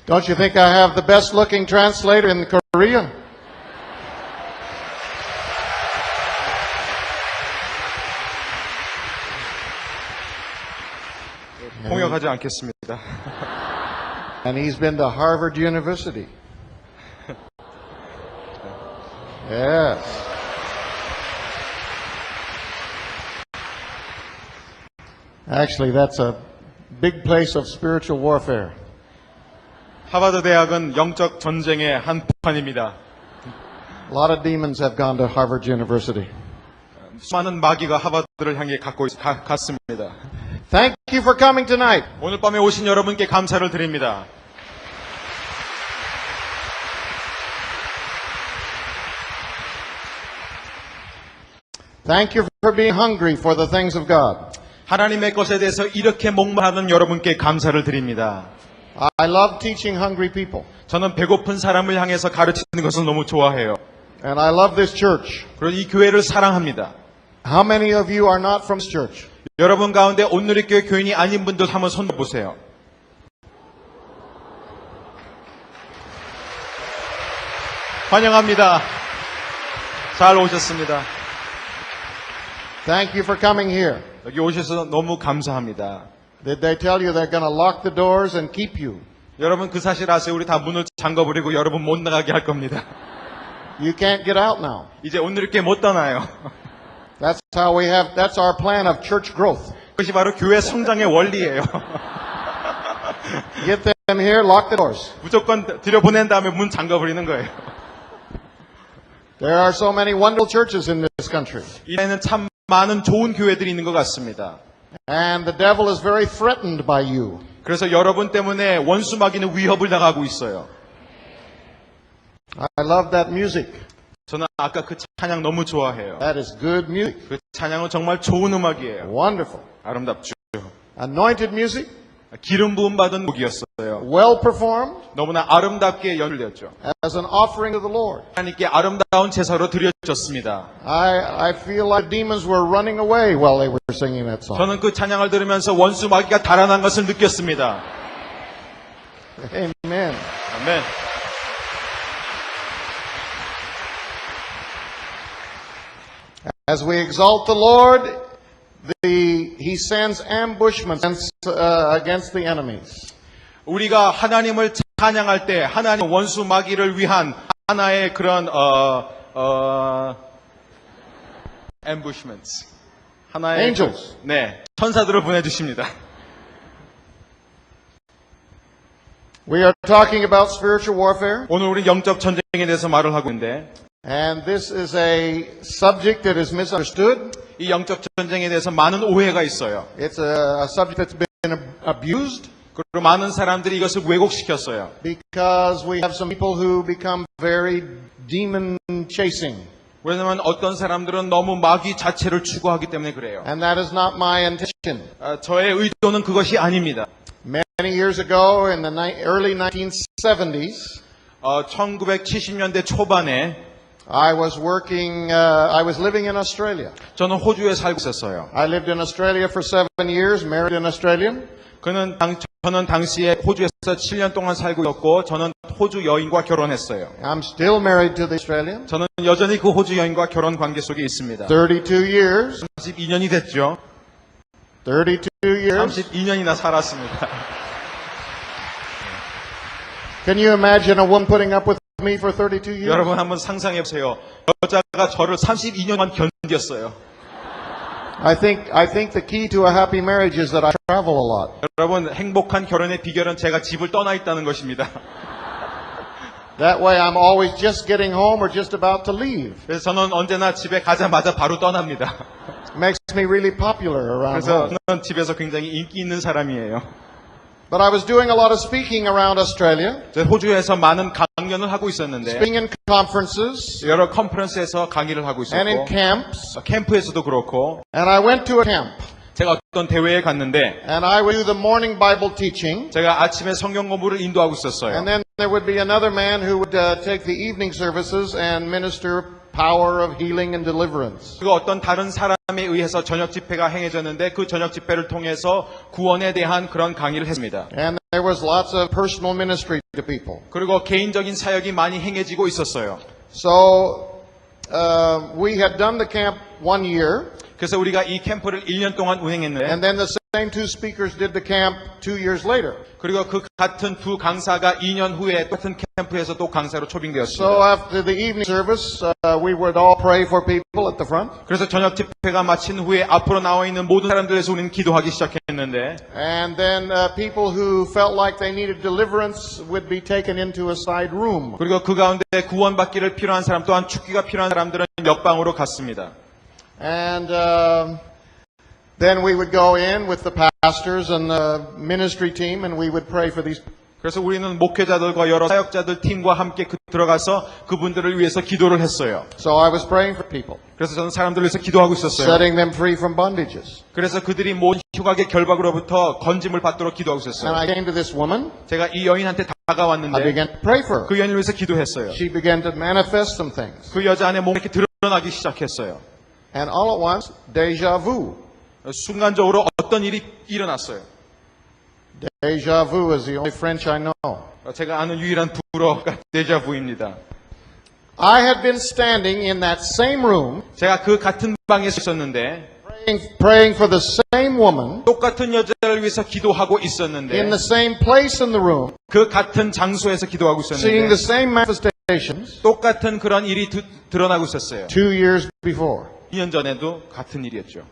Don't you think I have the best looking translator in Korea? 공격하지 않겠습니다. And he's been to Harvard University. Yes. Actually, that's a big place of spiritual warfare. 하버드 대학은 영적 전쟁의 한복판입니다. A lot of demons have gone to Harvard University. 수많은 마귀가 하버드를 향해 갔습니다. Thank you for coming tonight. 오늘 밤에 오신 여러분께 감사를 드립니다. Thank you for being hungry for the things of God. 하나님의 것에 대해서 이렇게 목마르는 여러분께 감사를 드립니다. I love teaching hungry people. 저는 배고픈 사람을 향해서 가르치는 것을 너무 좋아해요. And I love this church. 그리고 이 교회를 사랑합니다. How many of you are not from this church? 여러분 가운데 온누리교회 교인이 아닌 분들 한번 손 보세요. 환영합니다. 잘 오셨습니다. Thank you for coming here. 여기 오셔서 너무 감사합니다. Did they tell you they're going to lock the doors and keep you? 여러분 그 사실 아세요? 우리 다 문을 잠궈버리고 여러분 못 나가게 할 겁니다. You can't get out now. 이제 온누리교회 못 떠나요. That's our plan of church growth. 그것이 바로 교회 성장의 원리예요. Get them here, lock the doors. 무조건 들여보낸 다음에 문 잠가버리는 거예요. There are so many wonderful churches in this country. 이 나라에는 참 많은 좋은 교회들이 있는 것 같습니다. And the devil is very threatened by you. 그래서 여러분 때문에 원수 마귀는 위협을 당하고 있어요. I love that music. 저는 아까 그 찬양 너무 좋아해요. That is good music. 그 찬양은 정말 좋은 음악이에요. Wonderful. 아름답죠. Anointed music. 기름 부음 받은 곡이었어요. Well performed. 너무나 아름답게 연주되었죠. As an offering to the Lord. 하나님께 아름다운 제사로 드려졌습니다. I feel like demons were running away while they were singing that song. 저는 그 찬양을 들으면서 원수 마귀가 달아난 것을 느꼈습니다. Amen. 아멘. As we exalt the Lord, He sends ambushments against the enemies. 우리가 하나님을 찬양할 때 하나님 원수 마귀를 위한 하나의 그런 ambushments. 하나의 Angels. 네, 천사들을 보내 주십니다. We are talking about spiritual warfare. 오늘 우리 영적 전쟁에 대해서 말을 하고 있는데 And this is a subject that is misunderstood. 이 영적 전쟁에 대해서 많은 오해가 있어요. It's a subject that's been abused. 그리고 많은 사람들이 이것을 왜곡시켰어요. Because we have some people who become very demon chasing. 왜냐하면 어떤 사람들은 너무 마귀 자체를 추구하기 때문에 그래요. And that is not my intention. 저의 의도는 그것이 아닙니다. Many years ago in the early 1970s, 1970년대 초반에 I was living in Australia. 저는 호주에 살고 있었어요. I lived in Australia for 7 years, married an Australian. 저는 당시에 호주에서 7년 동안 살고 있었고, 저는 호주 여인과 결혼했어요. I'm still married to the Australian. 저는 여전히 그 호주 여인과 결혼 관계 속에 있습니다. 32 years. 32년이 됐죠. 32 years. 32년이나 살았습니다. Can you imagine a woman putting up with me for 32 years? 여러분 한번 상상해 보세요. 여자가 저를 32년간 견뎠어요. I think the key to a happy marriage is that I travel a lot. 여러분 행복한 결혼의 비결은 제가 집을 떠나 있다는 것입니다. That way I'm always just getting home or just about to leave. 그래서 저는 언제나 집에 가자마자 바로 떠납니다. Makes me really popular around 그래서 home. 저는 집에서 굉장히 인기 있는 사람이에요. But I was doing a lot of speaking around Australia. 호주에서 많은 강연을 하고 있었는데 Speaking in conferences 여러 컨퍼런스에서 강의를 하고 and in 있었고 camps. 캠프에서도 그렇고 And I went to a camp. 제가 어떤 대회에 갔는데 And I would do the morning Bible teaching. 제가 아침에 성경 공부를 인도하고 있었어요. And then there would be another man who would take the evening services and minister power of healing and deliverance. 그 어떤 다른 사람에 의해서 저녁 집회가 행해졌는데 그 저녁 집회를 통해서 구원에 대한 그런 강의를 했습니다. And there was lots of personal ministry to people. 그리고 개인적인 사역이 많이 행해지고 있었어요. So we had done the camp 1 year, 그래서 우리가 이 캠프를 1년 동안 운행했는데 and then the same two speakers did the camp 2 years later. 그리고 그 같은 두 강사가 2년 후에 똑같은 캠프에서 또 강사로 So 초빙되었습니다. after the evening service, we would all pray for people at the front. 그래서 저녁 집회가 마친 후에 앞으로 나와 있는 모든 사람들에서 우리는 기도하기 시작했는데 And then people who felt like they needed deliverance would be taken into a side room. 그리고 그 가운데 구원받기를 필요한 사람 또한 축기가 필요한 사람들은 옆방으로 갔습니다. And then we would go in with the pastors and the ministry team and we would pray for these. 그래서 우리는 목회자들과 여러 사역자들 팀과 함께 들어가서 그분들을 위해서 기도를 했어요. So I was praying for people, 그래서 저는 사람들을 위해서 기도하고 있었어요. setting them free from bondages. 그래서 그들이 모든 흉악의 결박으로부터 건짐을 받도록 기도하고 And 있었어요. I came to this woman. 제가 이 여인한테 I 다가왔는데 began to pray for her. 그 여인을 위해서 기도했어요. She began to manifest some things. 그 여자 안에 몸이 이렇게 드러나기 시작했어요. And all at once, deja vu. 순간적으로 어떤 일이 일어났어요. Deja vu is the only French I know. 제가 아는 유일한 불어가 데자부입니다. I had been standing in that same room, 제가 그 같은 방에 있었는데 praying for the same woman, 똑같은 여자를 위해서 기도하고 in 있었는데 the same place in the room, 그 같은 장소에서 기도하고 seeing 있었는데 the same manifestations 똑같은 그런 일이 드러나고 있었어요. 2 years before. 2년 전에도 같은 일이었죠.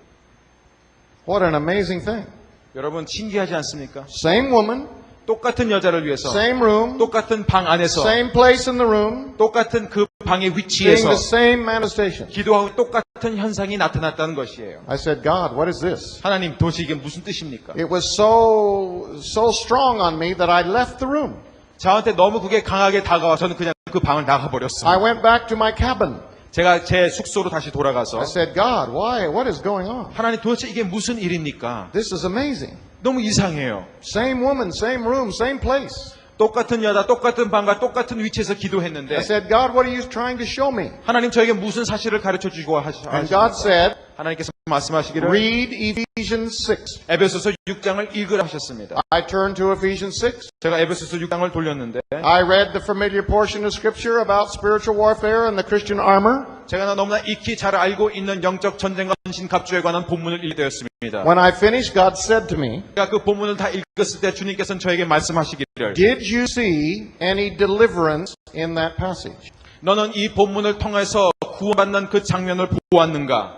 What an amazing thing. 여러분 신기하지 않습니까? Same woman, 똑같은 여자를 위해서 same room, 똑같은 방 안에서 same place in the room, 똑같은 그 방의 seeing 위치에서 the same manifestations. 기도하고 똑같은 현상이 나타났다는 것이에요. I said, God, what is this? 하나님 도대체 이게 무슨 뜻입니까? It was so strong on me that I left the room. 저한테 너무 그게 강하게 다가와 저는 그냥 그 방을 I 나가버렸습니다. went back to my cabin. 제가 제 숙소로 다시 돌아가서 I said, God, why? What is going on? 하나님 도대체 이게 무슨 일입니까? This is amazing. 너무 이상해요. Same woman, same room, same place. 똑같은 여자, 똑같은 방과 똑같은 위치에서 I 기도했는데 said, God, what are you trying to show me? 하나님 저에게 무슨 사실을 가르쳐 주시고 And God 하십니까? said, 하나님께서 말씀하시기를 read Ephesians 6. 에베소서 6장을 읽으라 하셨습니다. I turned to Ephesians 6. 제가 에베소서 6장을 돌렸는데 I read the familiar portion of Scripture about spiritual warfare and the Christian armor. 제가 너무나 익히 잘 알고 있는 영적 전쟁과 헌신 갑주에 관한 본문을 읽게 되었습니다. When I finished, God said to me, 제가 그 본문을 다 읽었을 때 주님께서는 저에게 말씀하시기를 did you see any deliverance in that passage? 너는 이 본문을 통해서 구원받는 그 장면을 보았는가?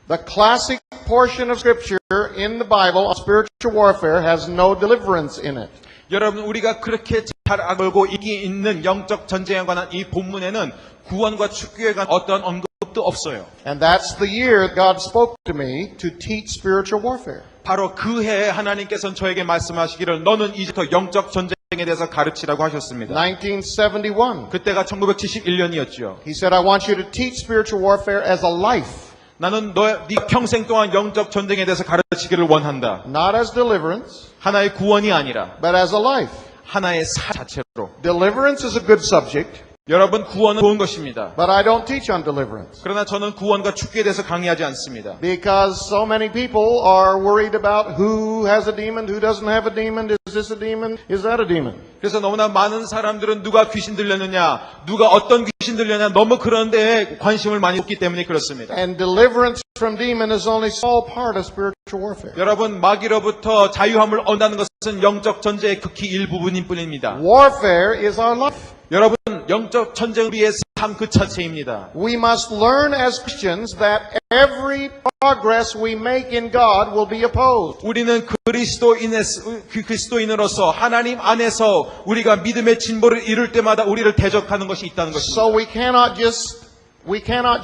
The classic portion of Scripture in the Bible on spiritual warfare has no deliverance in it. 여러분 우리가 그렇게 잘 알고 이기 있는 영적 전쟁에 관한 이 본문에는 구원과 축구에 관한 어떤 언급도 없어요. And that's the year God spoke to me to teach spiritual warfare. 바로 그 해에 하나님께서는 저에게 말씀하시기를 너는 이제부터 영적 전쟁에 대해서 가르치라고 하셨습니다. 1971. 그때가 1971년이었죠. He said, I want you to teach spiritual warfare as a life, 나는 네 평생 동안 영적 전쟁에 대해서 가르치기를 원한다. not as deliverance, 하나의 구원이 아니라 but as a life. 하나의 사 자체로. Deliverance is a good subject, 여러분 구원은 좋은 것입니다. but I don't teach on deliverance. 그러나 저는 구원과 축구에 대해서 강의하지 않습니다. Because so many people are worried about who has a demon, who doesn't have a demon, is this a demon, is that a demon? 그래서 너무나 많은 사람들은 누가 귀신 들렸느냐, 누가 어떤 귀신 들렸냐, 너무 그런 데에 관심을 많이 줬기 때문에 그렇습니다. And deliverance from demon is only a small part of spiritual warfare. 여러분 마귀로부터 자유함을 얻는다는 것은 영적 전쟁의 극히 일부분인 뿐입니다. Warfare is our life. 여러분 영적 전쟁 우리의 삶 그 자체입니다. We must learn as Christians that every progress we make in God will be opposed. 우리는 그리스도인으로서 하나님 안에서 우리가 믿음의 진보를 이룰 때마다 우리를 대적하는 것이 있다는 것입니다. So we cannot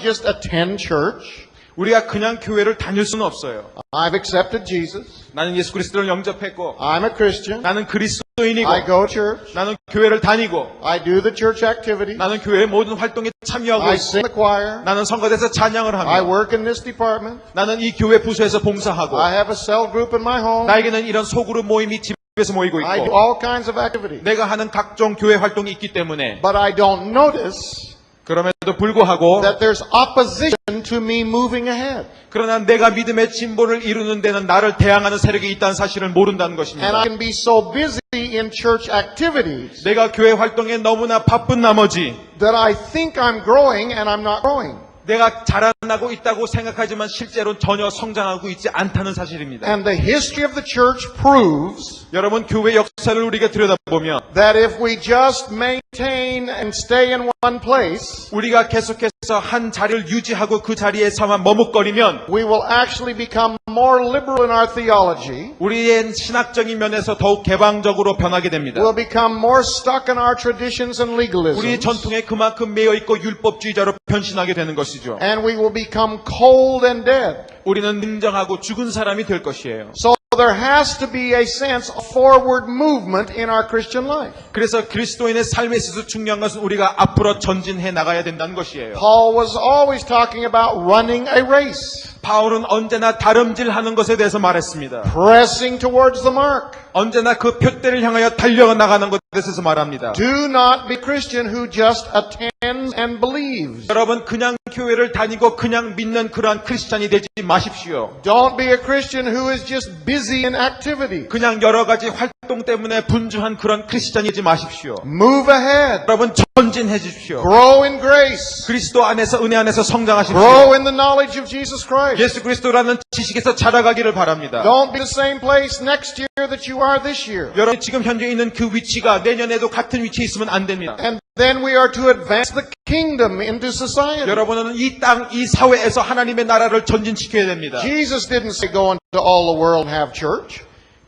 just attend church. 우리가 그냥 교회를 다닐 수는 없어요. I've accepted Jesus. 나는 예수 그리스도를 영접했고 I'm a Christian. 나는 그리스도인이고 I go to church. 나는 교회를 다니고 I do the church activity. 나는 교회의 모든 활동에 참여하고 I 있고 sing the choir. 나는 성가대에서 찬양을 I 하며 work in this department. 나는 이 교회 부서에서 봉사하고 I have a cell group in my home. 나에게는 이런 소그룹 모임이 집에서 집에서 모이고 I do 있고 all kinds of activities. 내가 하는 각종 교회 활동이 있기 때문에 But I don't notice 그럼에도 불구하고 that there's opposition to me moving ahead. 그러나 내가 믿음의 진보를 이루는 데는 나를 대항하는 세력이 있다는 사실을 모른다는 And 것입니다. I can be so busy in church activities 내가 교회 활동에 너무나 바쁜 나머지 that I think I'm growing and I'm not growing. 내가 자라나고 있다고 생각하지만 실제로 전혀 성장하고 있지 않다는 사실입니다. And the history of the church proves 여러분 교회 역사를 우리가 들여다보면 that if we just maintain and stay in one place, 우리가 계속해서 한 자리를 유지하고 그 자리에서만 머뭇거리면 we will actually become more liberal in our theology. 우리의 신학적인 면에서 더욱 개방적으로 변하게 됩니다. We'll become more stuck in our traditions and 우리 legalism. 전통에 그만큼 매여 있고 율법주의자로 변신하게 되는 것이죠. And we will become cold and dead. 우리는 냉정하고 죽은 사람이 될 것이에요. So there has to be a sense of forward movement in our Christian life. 그래서 그리스도인의 삶에 있어서 중요한 것은 우리가 앞으로 전진해 나가야 된다는 것이에요. Paul was always talking about running a race, 바울은 언제나 다름질하는 것에 대해서 말했습니다. pressing towards the mark. 언제나 그 표대를 향하여 달려나가는 것에 대해서 말합니다. Do not be Christian who just attends and believes. 여러분 그냥 교회를 다니고 그냥 믿는 그러한 크리스찬이 되지 마십시오. Don't be a Christian who is just busy in activity. 그냥 여러 가지 활동 때문에 분주한 그런 크리스찬이 되지 마십시오. Move ahead. 여러분 전진해 주십시오. Grow in grace. 그리스도 안에서 은혜 안에서 성장하십시오. Grow in the knowledge of Jesus Christ. 예수 그리스도라는 지식에서 자라가기를 바랍니다. Don't be the same place next year that you are this year. 여러분 지금 현재 있는 그 위치가 내년에도 같은 위치에 있으면 안 됩니다. And then we are to advance the kingdom into society. 여러분은 이 땅, 이 사회에서 하나님의 나라를 전진시켜야 됩니다. Jesus didn't say go into all the world and have church.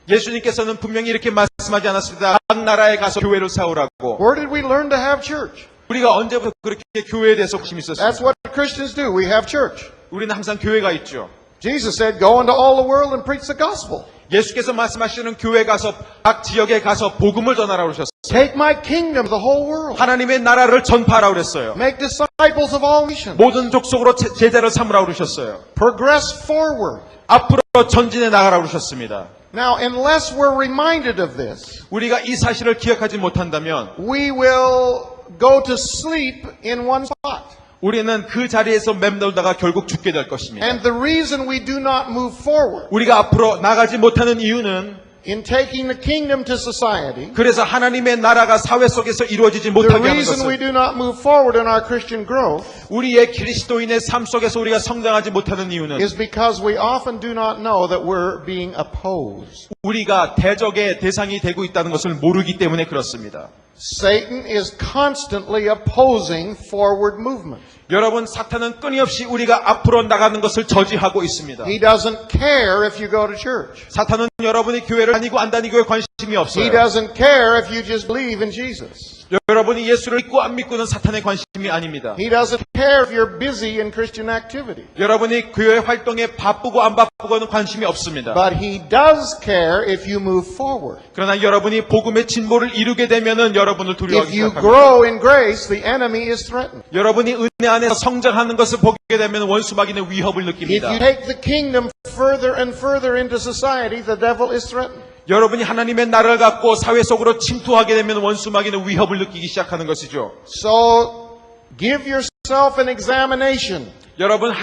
예수님께서는 분명히 이렇게 말씀하지 않았습니다. 각 나라에 가서 교회를 세우라고. Where did we learn to have church? 우리가 언제부터 그렇게 교회에 대해서 관심이 That's 있었습니까? what Christians do. We have church. 우리는 항상 교회가 있죠. Jesus said go into all the world and preach the gospel. 예수께서 말씀하시는 교회 가서 각 지역에 가서 복음을 전하라고 그러셨어요. Take my kingdom to the whole world. 하나님의 나라를 전파하라고 그랬어요. Make disciples of all nations. 모든 족속으로 제자를 삼으라고 그러셨어요. Progress forward. 앞으로 전진해 나가라고 그러셨습니다. Now, unless we're reminded of this, 우리가 이 사실을 기억하지 못한다면 we will go to sleep in one spot. 우리는 그 자리에서 맴돌다가 결국 죽게 될 것입니다. And the reason we do not move forward 우리가 앞으로 나가지 못하는 이유는 in taking the kingdom to society, 그래서 하나님의 나라가 사회 속에서 이루어지지 the 못하게 하는 reason we 것은 do not move forward in our Christian growth 우리의 그리스도인의 삶 속에서 우리가 성장하지 못하는 이유는 is because we often do not know that we're being opposed. 우리가 대적의 대상이 되고 있다는 것을 모르기 때문에 그렇습니다. Satan is constantly opposing forward movement. 여러분 사탄은 끊임없이 우리가 앞으로 나가는 것을 저지하고 있습니다. He doesn't care if you go to church. 사탄은 여러분이 교회를 다니고 안 다니고에 관심이 He 없어요. doesn't care if you just believe in Jesus. 여러분이 예수를 믿고 안 믿고는 사탄의 관심이 아닙니다. He doesn't care if you're busy in Christian activity. 여러분이 교회 활동에 바쁘고 안 바쁘고는 관심이 없습니다. But he does care if you move forward. 그러나 여러분이 복음의 진보를 이루게 되면은 여러분을 두려워하기 If you 시작합니다. grow in grace, the enemy is threatened. 여러분이 은혜 안에서 성장하는 것을 보게 되면 원수마귀는 위협을 If 느낍니다. you take the kingdom further and further into society, the devil is threatened. 여러분이 하나님의 나라를 갖고 사회 속으로 침투하게 되면 원수마귀는 위협을 느끼기 시작하는 것이죠. So give yourself an examination 여러분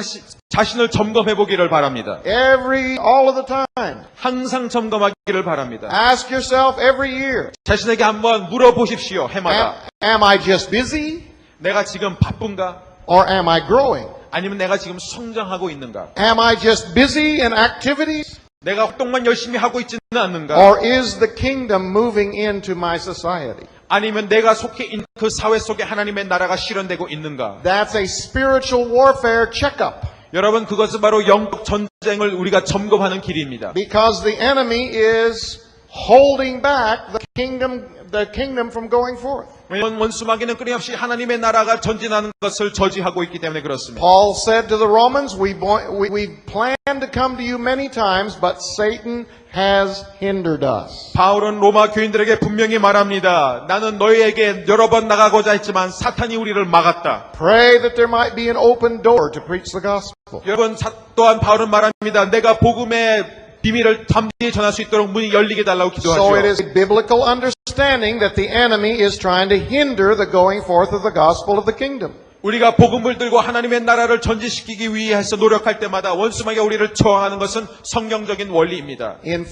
자신을 점검해 보기를 바랍니다. all of the time. 항상 점검하기를 바랍니다. Ask yourself every year, 자신에게 한번 물어보십시오. 해마다. am I just busy 내가 지금 바쁜가? or am I growing? 아니면 내가 지금 성장하고 있는가? Am I just busy in activities 내가 활동만 열심히 하고 있지는 않는가? or is the kingdom moving into my society? 아니면 내가 속해 있는 그 사회 속에 하나님의 나라가 실현되고 있는가? That's a spiritual warfare checkup 여러분 그것은 바로 영적 전쟁을 우리가 점검하는 길입니다. because the enemy is holding back the kingdom from going forth. 왜냐하면 원수마귀는 끊임없이 하나님의 나라가 전진하는 것을 저지하고 있기 때문에 그렇습니다. Paul said to the Romans, we planned to come to you many times, but Satan has hindered us. 바울은 로마 교인들에게 분명히 말합니다. 나는 너희에게 여러 번 나가고자 했지만 사탄이 우리를 막았다. Pray that there might be an open door to preach the gospel. 여러분 또한 바울은 말합니다. 내가 복음의 비밀을 담대히 전할 수 있도록 문이 열리게 달라고 So it 기도하죠. is a biblical understanding that the enemy is trying to hinder the going forth of the gospel of the kingdom. 우리가 복음을 들고 하나님의 나라를 전진시키기 위해서 노력할 때마다 원수마귀가 우리를 저항하는 것은 성경적인 원리입니다. In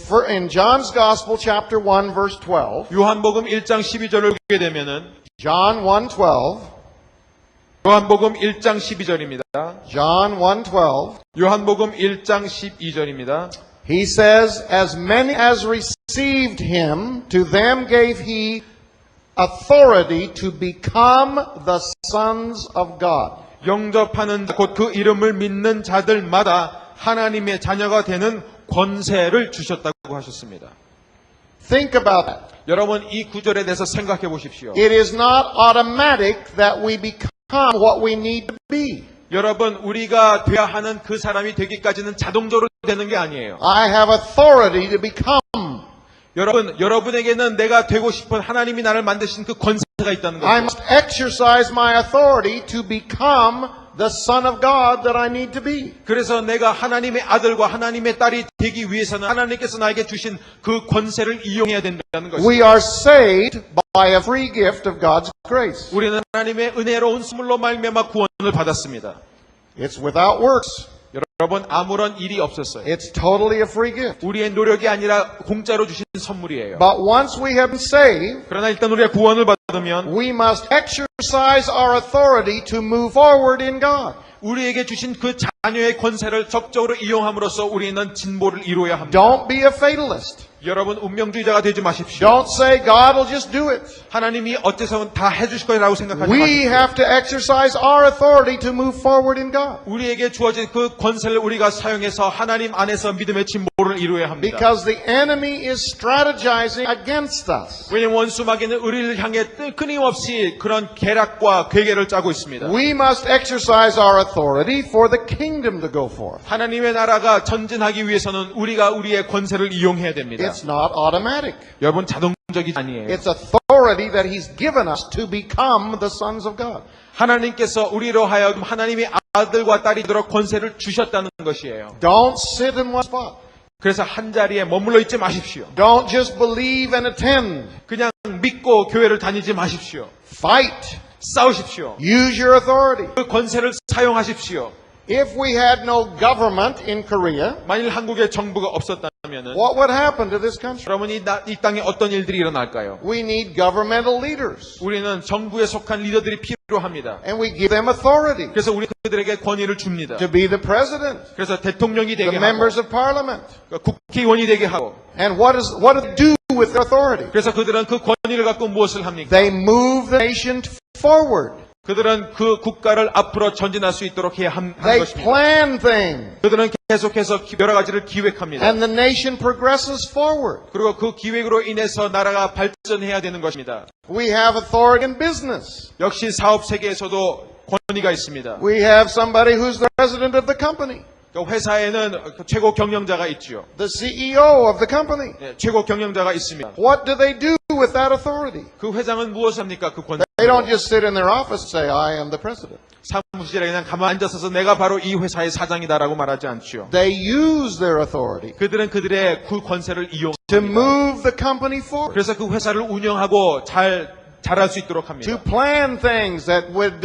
John's Gospel, chapter 1, verse 12, 요한복음 1장 12절을 보게 되면은 John 1:12, 요한복음 1장 12절입니다. John 1:12, 요한복음 1장 12절입니다. he says, "As many as received him, to them gave he authority to become the sons of God." 영접하는 곧 그 이름을 믿는 자들마다 하나님의 자녀가 되는 권세를 주셨다고 하셨습니다. Think about that. 여러분 이 구절에 대해서 생각해 보십시오. It is not automatic that we become what we need to be. 여러분 우리가 돼야 하는 그 사람이 되기까지는 자동적으로 되는 게 아니에요. I have authority to become. 여러분에게는 내가 되고 싶은 하나님이 나를 만드신 그 권세가 있다는 I 거죠. must exercise my authority to become the son of God that I need to be. 그래서 내가 하나님의 아들과 하나님의 딸이 되기 위해서는 하나님께서 나에게 주신 그 권세를 이용해야 된다는 것입니다. We are saved by a free gift of God's grace. 우리는 하나님의 은혜로운 선물로 말미암아 구원을 받았습니다. It's without works. 여러분 아무런 일이 없었어요. It's totally a free gift. 우리의 노력이 아니라 공짜로 주신 선물이에요. But once we have been saved, 그러나 일단 우리가 구원을 받으면 we must exercise our authority to move forward in God. 우리에게 주신 그 자녀의 권세를 적극적으로 이용함으로써 우리는 진보를 이루어야 합니다. Don't be a fatalist. 여러분 운명주의자가 되지 마십시오. Don't say God will just do it. 하나님이 어째서는 다 해주실 거라고 생각하지 We 마십시오. have to exercise our authority to move forward in God. 우리에게 주어진 그 권세를 우리가 사용해서 하나님 안에서 믿음의 진보를 이루어야 합니다. Because the enemy is strategizing against us. 왜냐하면 원수마귀는 우리를 향해 끊임없이 그런 계략과 괴계를 짜고 있습니다. We must exercise our authority for the kingdom to go forth. 하나님의 나라가 전진하기 위해서는 우리가 우리의 권세를 이용해야 됩니다. It's not automatic. 여러분 자동적이 아니에요. It's authority that He's given us to become the sons of God. 하나님께서 우리로 하여금 하나님의 아들과 딸이 되도록 권세를 주셨다는 것이에요. Don't sit in one spot. 그래서 한 자리에 머물러 있지 마십시오. Don't just believe and attend. 그냥 믿고 교회를 다니지 마십시오. Fight. 싸우십시오. Use your authority. 그 권세를 사용하십시오. If we had no government in Korea, 만일 한국에 정부가 없었다면은 what would happen to this country? 여러분이 이 땅에 어떤 일들이 일어날까요? We need governmental leaders. 우리는 정부에 속한 리더들이 필요합니다. And we give them authority 그래서 우리 그들에게 권위를 줍니다. to be the president, 그래서 대통령이 the 되게 하고 members of parliament. 국회의원이 되게 하고 And what do they do with their authority? 그래서 그들은 그 권위를 갖고 무엇을 합니까? They move the nation forward. 그들은 그 국가를 앞으로 전진할 수 있도록 해야 하는 They 것입니다. plan things. 그들은 계속해서 여러 가지를 기획합니다. And the nation progresses forward. 그리고 그 기획으로 인해서 나라가 발전해야 되는 것입니다. We have authority in business. 역시 사업 세계에서도 권위가 있습니다. We have somebody who's the president of the company, 그 회사에는 최고 경영자가 있죠. the CEO of the company. 네, 최고 경영자가 있습니다. What do they do with that authority? 그 회장은 무엇을 합니까? 그 권위. They don't just sit in their office and say, I am the president. 사무실에 그냥 가만히 앉아서 내가 바로 이 회사의 사장이다라고 말하지 않죠. They use their authority 그들은 그들의 그 권세를 to 이용합니다. move the company forward, 그래서 그 회사를 운영하고 잘할 수 있도록 to 합니다. plan things that would,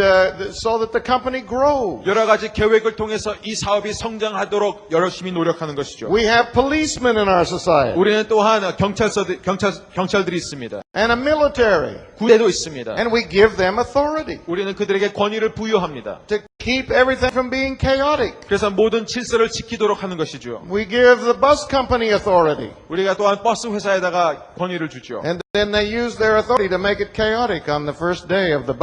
so that the company grows. 여러 가지 계획을 통해서 이 사업이 성장하도록 열심히 노력하는 것이죠. We have policemen in our society 우리는 또한 경찰들이 있습니다. and a military, 군대도 있습니다. and we give them authority 우리는 그들에게 권위를 부여합니다. to keep everything from being chaotic. 그래서 모든 질서를 지키도록 하는 것이죠. We give the bus company authority, 우리가 또한 버스 회사에다가 권위를 주죠. and then they use their authority to make it chaotic on the first day of the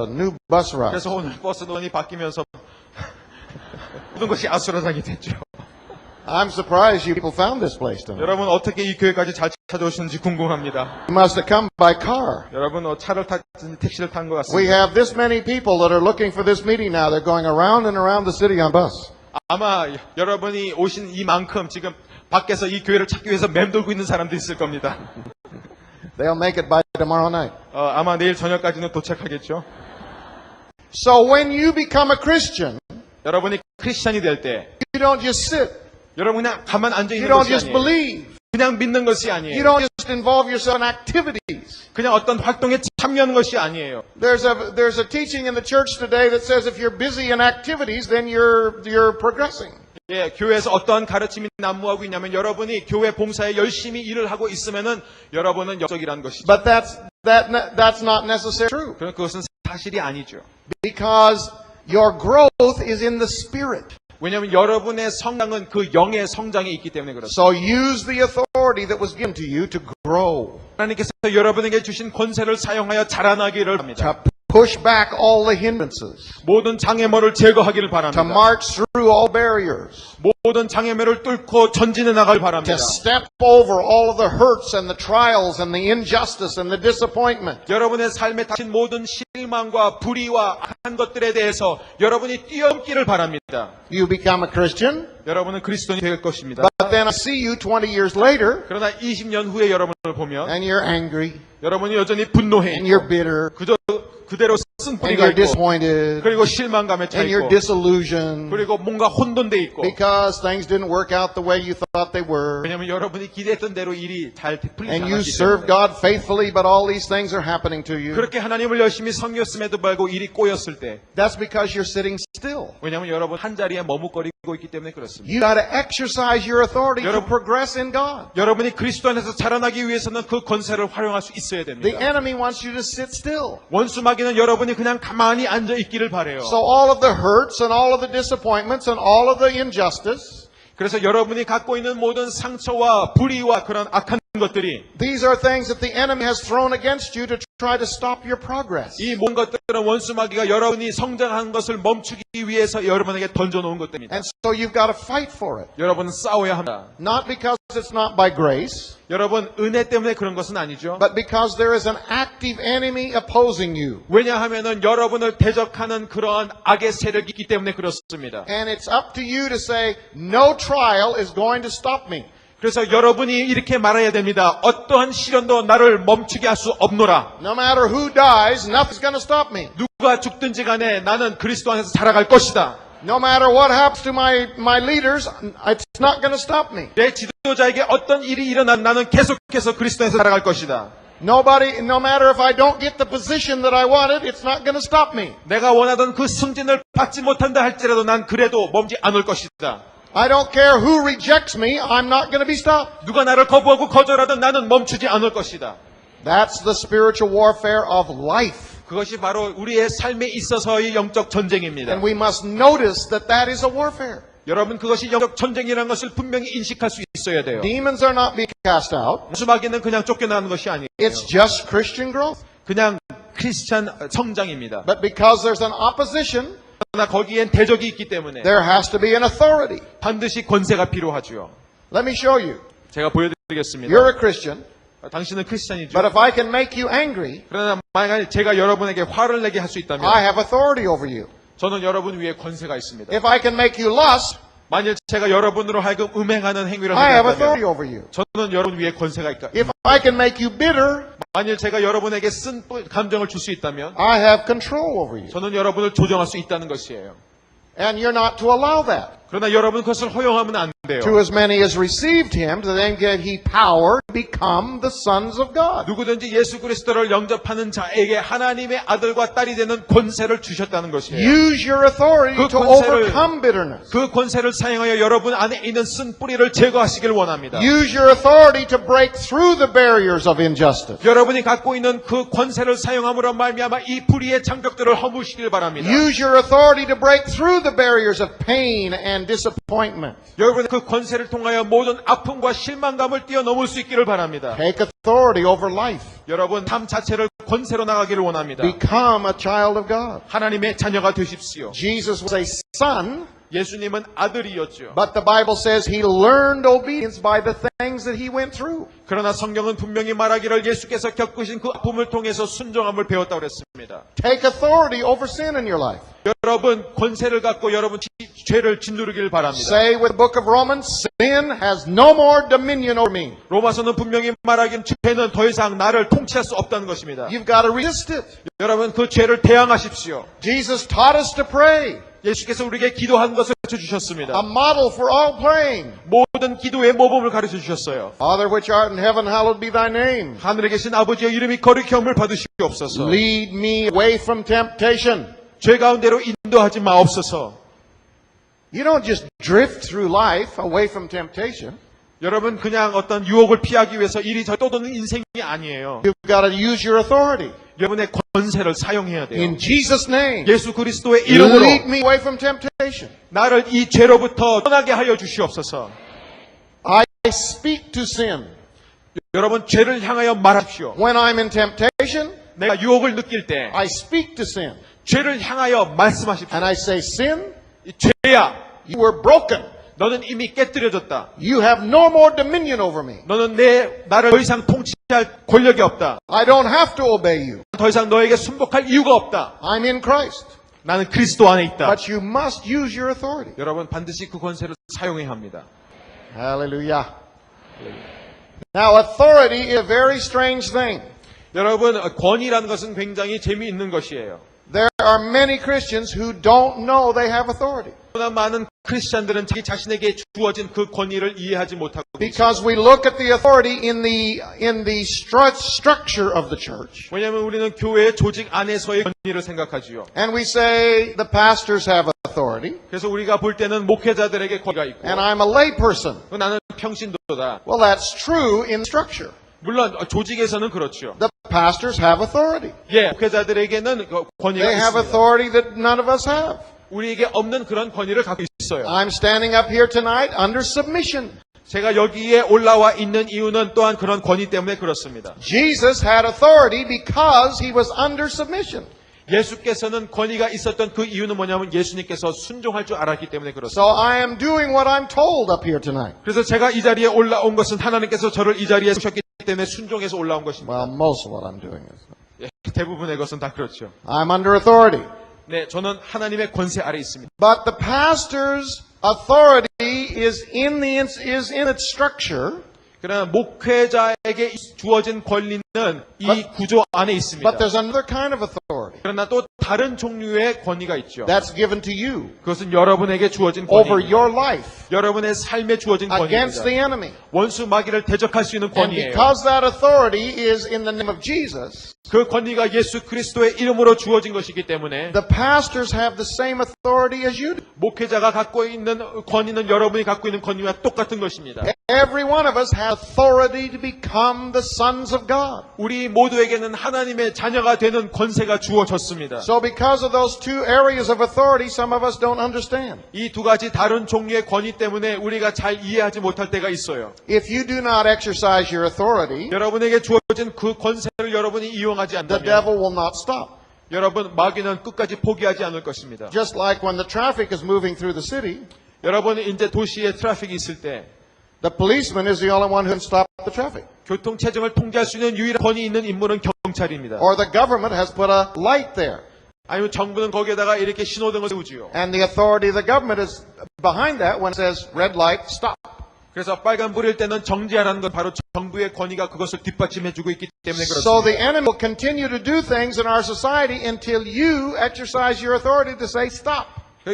new bus route. 그래서 오늘 버스 노선이 바뀌면서 모든 것이 아수라장이 됐죠. I'm surprised you people found this place tonight. 여러분 어떻게 이 교회까지 잘 찾아오셨는지 궁금합니다. You must have come by car. 여러분 차를 탔는지 택시를 탄 것 We 같습니다. have this many people that are looking for this meeting now. They're going around and around the city on bus. 아마 여러분이 오신 이만큼 지금 밖에서 이 교회를 찾기 위해서 맴돌고 있는 사람도 있을 겁니다. They'll make it by tomorrow night. 아마 내일 저녁까지는 도착하겠죠. So when you become a Christian, 여러분이 크리스찬이 될 때 you don't just sit. 여러분 그냥 가만 앉아 You 있는 don't 것이 just 아니에요. believe. 그냥 믿는 것이 You 아니에요. don't just involve yourself in activities. 그냥 어떤 활동에 참여하는 것이 아니에요. There's a teaching in the church today that says if you're busy in activities, then you're progressing. 예, 교회에서 어떠한 가르침이 난무하고 있냐면 여러분이 교회 봉사에 열심히 일을 하고 있으면은 여러분은 영적이라는 것이죠. But that's not necessarily true. 그럼 그것은 사실이 아니죠. Because your growth is in the spirit. 왜냐하면 여러분의 성장은 그 영의 성장에 있기 때문에 그렇습니다. So use the authority that was given to you to grow. 하나님께서 여러분에게 주신 권세를 사용하여 자라나기를 합니다. To push back all the hindrances. 모든 장애물을 제거하기를 To 바랍니다. march through all barriers. 모든 장애물을 뚫고 전진해 나갈 바랍니다. To step over all of the hurts and the trials and the injustice and the disappointment. 여러분의 삶에 닥친 모든 실망과 불의와 한 것들에 대해서 여러분이 뛰어넘기를 바랍니다. You become a Christian, 여러분은 그리스도인이 될 것입니다. but then I see you 20 years later 그러나 20년 후에 여러분을 보면 and you're angry 여러분이 여전히 분노해 and you're bitter 그대로 and 쓴뿌리가 you're 있고 disappointed 그리고 실망감에 차 and you're 있고 disillusioned 그리고 뭔가 혼돈돼 있고 because things didn't work out the way you thought they were. 왜냐하면 여러분이 기대했던 대로 일이 잘 풀리지 And you 않았기 serve 때문에 God faithfully, but all these things are happening to you. 그렇게 하나님을 열심히 섬겼음에도 불구하고 일이 꼬였을 때 That's because you're sitting still. 왜냐하면 여러분 한 자리에 머뭇거리고 있기 때문에 그렇습니다. You got to exercise your authority to 여러분- progress in God. 여러분이 그리스도 안에서 자라나기 위해서는 그 권세를 활용할 수 있어야 The 됩니다. enemy wants you to sit still. 원수 마귀는 여러분이 그냥 가만히 앉아 있기를 바래요. So all of the hurts and all of the disappointments and all of the injustice, 그래서 여러분이 갖고 있는 모든 상처와 불의와 그런 악한 것들이 these are things that the enemy has thrown against you to try to stop your progress. 이 모든 것들은 원수 마귀가 여러분이 성장하는 것을 멈추기 위해서 여러분에게 던져놓은 것들입니다. And so you've got to fight for it. 여러분은 싸워야 합니다. Not because it's not by grace, 여러분 은혜 때문에 그런 것은 아니죠. but because there is an active enemy opposing you. 왜냐하면은 여러분을 대적하는 그러한 악의 세력이 있기 때문에 그렇습니다. And it's up to you to say, no trial is going to stop me. 그래서 여러분이 이렇게 말해야 됩니다. 어떠한 시련도 나를 멈추게 할 수 없노라. No matter who dies, nothing's going to stop me. 누가 죽든지 간에 나는 그리스도 안에서 살아갈 것이다. No matter what happens to my leaders, it's not going to stop me. 내 지도자에게 어떤 일이 일어난 나는 계속해서 그리스도 안에서 살아갈 것이다. No matter if I don't get the position that I wanted, it's not going to stop me. 내가 원하던 그 승진을 받지 못한다 할지라도 난 그래도 멈지 않을 것이다. I don't care who rejects me, I'm not going to be stopped. 누가 나를 거부하고 거절하든 나는 멈추지 않을 것이다. That's the spiritual warfare of life. 그것이 바로 우리의 삶에 있어서의 영적 전쟁입니다. And we must notice that that is a warfare. 여러분 그것이 영적 전쟁이라는 것을 분명히 인식할 수 있어야 돼요. Demons are not being cast out. 원수마귀는 그냥 쫓겨나는 것이 아니에요. It's just Christian growth. 그냥 크리스찬 성장입니다. But because there's an opposition, 그러나 거기엔 대적이 있기 때문에 there has to be an authority. 반드시 권세가 필요하죠. Let me show you. 제가 보여드리겠습니다. You're a Christian, 당신은 크리스찬이죠. but if I can make you angry, 그러나 만약 제가 여러분에게 화를 내게 할 수 있다면 I have authority over you. 저는 여러분 위에 권세가 있습니다. If I can make you lust, 만일 제가 여러분으로 하여금 음행하는 행위를 I have 하게 authority 한다면 over you. 저는 여러분 위에 권세가 있다. If I can make you bitter, 만일 제가 여러분에게 쓴 감정을 줄 수 있다면 I have control over you. 저는 여러분을 조정할 수 있다는 것이에요. And you're not to allow that. 그러나 여러분 그것을 허용하면 안 돼요. To as many as received him, to them gave he power to become the sons of God. 누구든지 예수 그리스도를 영접하는 자에게 하나님의 아들과 딸이 되는 권세를 주셨다는 것이에요. Use your authority 그 to 권세를- overcome bitterness. 그 권세를 사용하여 여러분 안에 있는 쓴 뿌리를 제거하시길 원합니다. Use your authority to break through the barriers of injustice. 여러분이 갖고 있는 그 권세를 사용함으로 말미암아 이 불의의 장벽들을 허무시길 바랍니다. Use your authority to break through the barriers of pain and disappointment. 여러분 그 권세를 통하여 모든 아픔과 실망감을 뛰어넘을 수 있기를 바랍니다. Take authority over life. 여러분 삶 자체를 권세로 나가기를 원합니다. Become a child of God. 하나님의 자녀가 되십시오. Jesus was a son, 예수님은 아들이었죠. but the Bible says he learned obedience by the things that he went through. 그러나 성경은 분명히 말하기를 예수께서 겪으신 그 아픔을 통해서 순종함을 배웠다고 그랬습니다. Take authority over sin in your life. 여러분 권세를 갖고 여러분 죄를 짓누르길 바랍니다. Say with the book of Romans, sin has no more dominion over me. 로마서는 분명히 말하기는 죄는 더 이상 나를 통치할 수 없다는 것입니다. You've got to resist it. 여러분 그 죄를 대항하십시오. Jesus taught us to pray. 예수께서 우리에게 기도하는 것을 가르쳐 주셨습니다. a model for all praying. 모든 기도의 모범을 가르쳐 주셨어요. Father which art in heaven, hallowed be thy name. 하늘에 계신 아버지의 이름이 거룩함을 받으시옵소서. Lead me away from temptation. 죄 가운데로 인도하지 마옵소서. You don't just drift through life away from temptation. 여러분 그냥 어떤 유혹을 피하기 위해서 이리저리 떠도는 인생이 아니에요. You've got to use your authority. 여러분의 권세를 사용해야 돼요. In Jesus' name. 예수 그리스도의 Lead 이름으로 me away from temptation. 나를 이 죄로부터 떠나게 하여 주시옵소서. I speak to sin. 여러분 죄를 향하여 말하십시오. When I'm in temptation, 내가 유혹을 느낄 때 I speak to sin. 죄를 향하여 말씀하십시오. And I say, sin, 이 죄야, you were broken. 너는 이미 깨뜨려졌다. You have no more dominion over me. 너는 나를 더 이상 통치할 권력이 없다. I don't have to obey you. 더 이상 너에게 순복할 이유가 없다. I'm in Christ. 나는 그리스도 안에 있다. But you must use your authority. 여러분 반드시 그 권세를 사용해야 합니다. Hallelujah. Now, authority is a very strange thing. 여러분 권위라는 것은 굉장히 재미있는 것이에요. There are many Christians who don't know they have authority. 그러나 많은 크리스찬들은 자기 자신에게 주어진 그 권위를 이해하지 못하고 있습니다. Because we look at the authority in the structure of the church. 왜냐하면 우리는 교회의 조직 안에서의 권위를 생각하지요. And we say the pastors have authority. 그래서 우리가 볼 때는 목회자들에게 권위가 있고 And I'm a lay person. 나는 평신도다. Well, that's true in structure. 물론 조직에서는 그렇죠. The pastors have authority. 예, 목회자들에게는 권위가 They have 있습니다. authority that none of us have. 우리에게 없는 그런 권위를 갖고 있어요. I'm standing up here tonight under submission. 제가 여기에 올라와 있는 이유는 또한 그런 권위 때문에 그렇습니다. Jesus had authority because he was under submission. 예수께서는 권위가 있었던 그 이유는 뭐냐면 예수님께서 순종할 줄 알았기 때문에 그렇습니다. So I am doing what I'm told up here tonight. 그래서 제가 이 자리에 올라온 것은 하나님께서 저를 이 자리에 두셨기 때문에 순종해서 올라온 것입니다. Well, most of what I'm doing is. 예, 대부분의 것은 다 그렇죠. I'm under authority. 네, 저는 하나님의 권세 아래 있습니다. But the pastor's authority is in its structure. 그러나 목회자에게 주어진 권리는 이 구조 안에 있습니다. But there's another kind of authority 그러나 또 다른 종류의 권위가 있죠. that's given to you 그것은 여러분에게 주어진 over 권위입니다. your life 여러분의 삶에 주어진 against the 권위입니다. enemy. 원수 마귀를 대적할 수 있는 And 권위예요. because that authority is in the name of Jesus, 그 권위가 예수 그리스도의 이름으로 주어진 것이기 때문에 the pastors have the same authority as you do. 목회자가 갖고 있는 권위는 여러분이 갖고 있는 권위와 똑같은 것입니다. Every one of us has authority to become the sons of God. 우리 모두에게는 하나님의 자녀가 되는 권세가 주어졌습니다. So because of those two areas of authority, some of us don't understand. 이 두 가지 다른 종류의 권위 때문에 우리가 잘 이해하지 못할 때가 있어요. If you do not exercise your authority, 여러분에게 주어진 그 권세를 여러분이 이용하지 the 않다면 devil will not stop. 여러분 마귀는 끝까지 포기하지 않을 것입니다. Just like when the traffic is moving through the city, 여러분이 이제 도시에 트래픽이 있을 때 the policeman is the only one who can stop the traffic. 교통 체증을 통제할 수 있는 유일한 권위 있는 인물은 경찰입니다. Or the government has put a light there. 아니면 정부는 거기에다가 이렇게 신호등을 세우지요. And the authority of the government is behind that when it says red light, stop. 그래서 빨간불일 때는 정지하라는 건 바로 정부의 권위가 그것을 뒷받침해주고 있기 때문에 So 그렇습니다. the enemy will continue to do things in our society until you exercise your authority to say stop.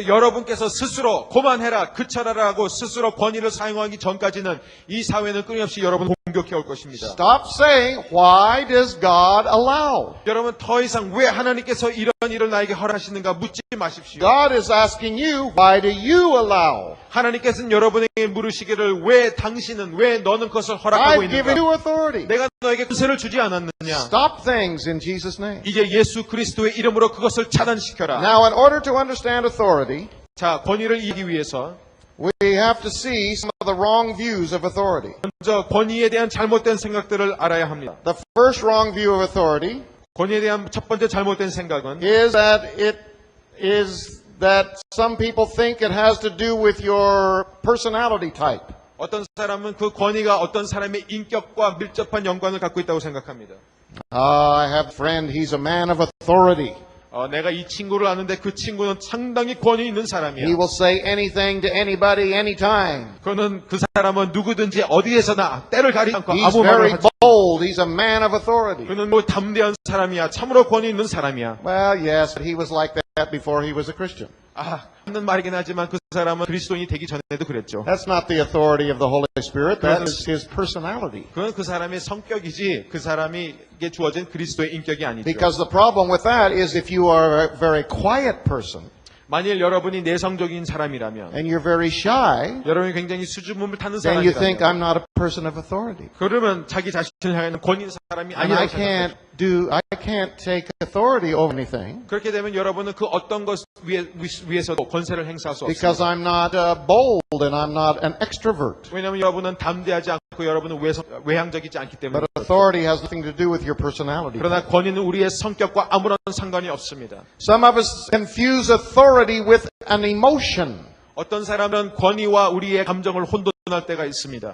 여러분께서 스스로 그만해라, 그쳐라라고 스스로 권위를 사용하기 전까지는 이 사회는 끊임없이 여러분을 공격해 올 것입니다. Stop saying, why does God allow? 여러분 더 이상 왜 하나님께서 이런 일을 나에게 허락하시는가 묻지 마십시오. God is asking you, why do you allow? 하나님께서는 여러분에게 물으시기를 왜 당신은 왜 너는 그것을 허락하고 I've given 있는가? you authority. 내가 너에게 권세를 주지 않았느냐? Stop things in Jesus' name. 이제 예수 그리스도의 이름으로 그것을 차단시켜라. Now, in order to understand authority, 자, 권위를 이기기 위해서 we have to see some of the wrong views of authority. 먼저 권위에 대한 잘못된 생각들을 알아야 합니다. The first wrong view of authority 권위에 대한 첫 번째 잘못된 생각은 is that some people think it has to do with your personality type. 어떤 사람은 그 권위가 어떤 사람의 인격과 밀접한 연관을 갖고 있다고 생각합니다. I have a friend, he's a man of authority. 내가 이 친구를 아는데 그 친구는 상당히 권위 있는 사람이야. He will say anything to anybody, anytime. 그는 그 사람은 누구든지 어디에서나 때를 가리지 않고 He's 아무 말을 very 하지. bold. He's a man of authority. 그는 뭐 담대한 사람이야. 참으로 권위 있는 사람이야. Well, yes, but he was like that before he was a Christian. 맞는 말이긴 하지만 그 사람은 그리스도인이 되기 전에도 그랬죠. That's not the authority of the Holy Spirit. That is his personality. 그건 그 사람의 성격이지 그 사람에게 주어진 그리스도의 인격이 아니죠. Because the problem with that is if you are a very quiet person 만일 여러분이 내성적인 사람이라면 and you're very shy, 여러분이 굉장히 수줍음을 타는 then you think 사람이라면 I'm not a person of authority. 그러면 자기 자신을 향하는 권위 있는 사람이 And I 아니라고 생각하죠. I can't take authority over anything 그렇게 되면 여러분은 그 어떤 것 위에서도 권세를 행사할 수 because 없습니다. I'm not bold and I'm not an extrovert. 왜냐하면 여러분은 담대하지 않고 여러분은 외향적이지 않기 때문에 But 그렇죠. authority has nothing to do with your personality. 그러나 권위는 우리의 성격과 아무런 상관이 없습니다. Some of us confuse authority with an emotion. 어떤 사람은 권위와 우리의 감정을 혼돈할 때가 있습니다.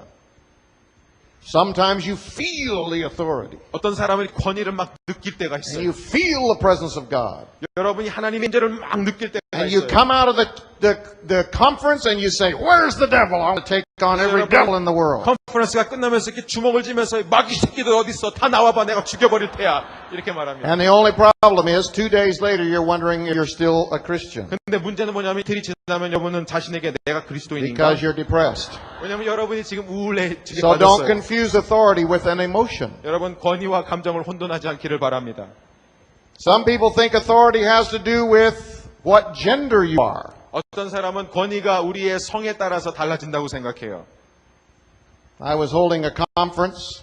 Sometimes you feel the authority 어떤 사람은 권위를 막 느낄 때가 and 있어요. you feel the presence of God. 여러분이 하나님의 인재를 막 느낄 때가 And you 있어요. come out of the conference and you say, "Where's the devil? I want to take on every devil in the world." 컨퍼런스가 끝나면서 이렇게 주먹을 쥐면서 마귀 새끼들 어디 있어? 다 나와봐. 내가 죽여버릴 테야. 이렇게 말합니다. And the only problem is 2 days later you're wondering if you're still a Christian 근데 문제는 뭐냐면 이틀이 지나면 여러분은 자신에게 내가 그리스도인인가? because you're depressed. 왜냐면 여러분이 지금 우울해지게 So don't 빠졌어요. confuse authority with an emotion. 여러분 권위와 감정을 혼돈하지 않기를 바랍니다. Some people think authority has to do with what gender you are. 어떤 사람은 권위가 우리의 성에 따라서 달라진다고 생각해요. I was holding a conference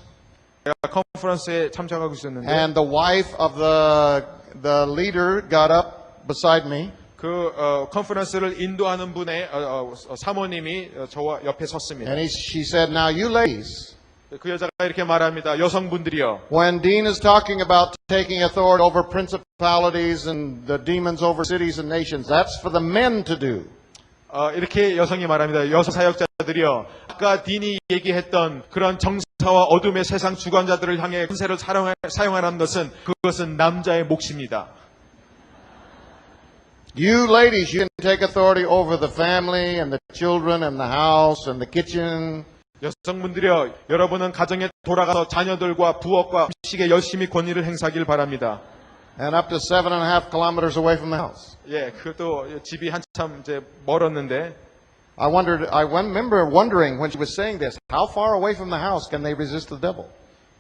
제가 컨퍼런스에 참석하고 있었는데 and the wife of the leader got up beside me 그 컨퍼런스를 인도하는 분의 사모님이 저와 옆에 섰습니다. and she said, "Now you ladies, 그 여자가 이렇게 말합니다. 여성분들이요. when Dean is talking about taking authority over principalities and the demons over cities and nations, that's for the men to do. 이렇게 여성이 말합니다. 여성 사역자들이요. 아까 딘이 얘기했던 그런 정사와 어둠의 세상 주관자들을 향해 권세를 사용하라는 것은 그것은 남자의 몫입니다. You ladies, you can take authority over the family and the children and the house and the kitchen. 여성분들이요. 여러분은 가정에 돌아가서 자녀들과 부엌과 음식에 열심히 권위를 행사하길 바랍니다. And up to 7.5 kilometers away from the house. 예, 그것도 집이 한참 이제 멀었는데 I remember wondering when she was saying this, how far away from the house can they resist the devil?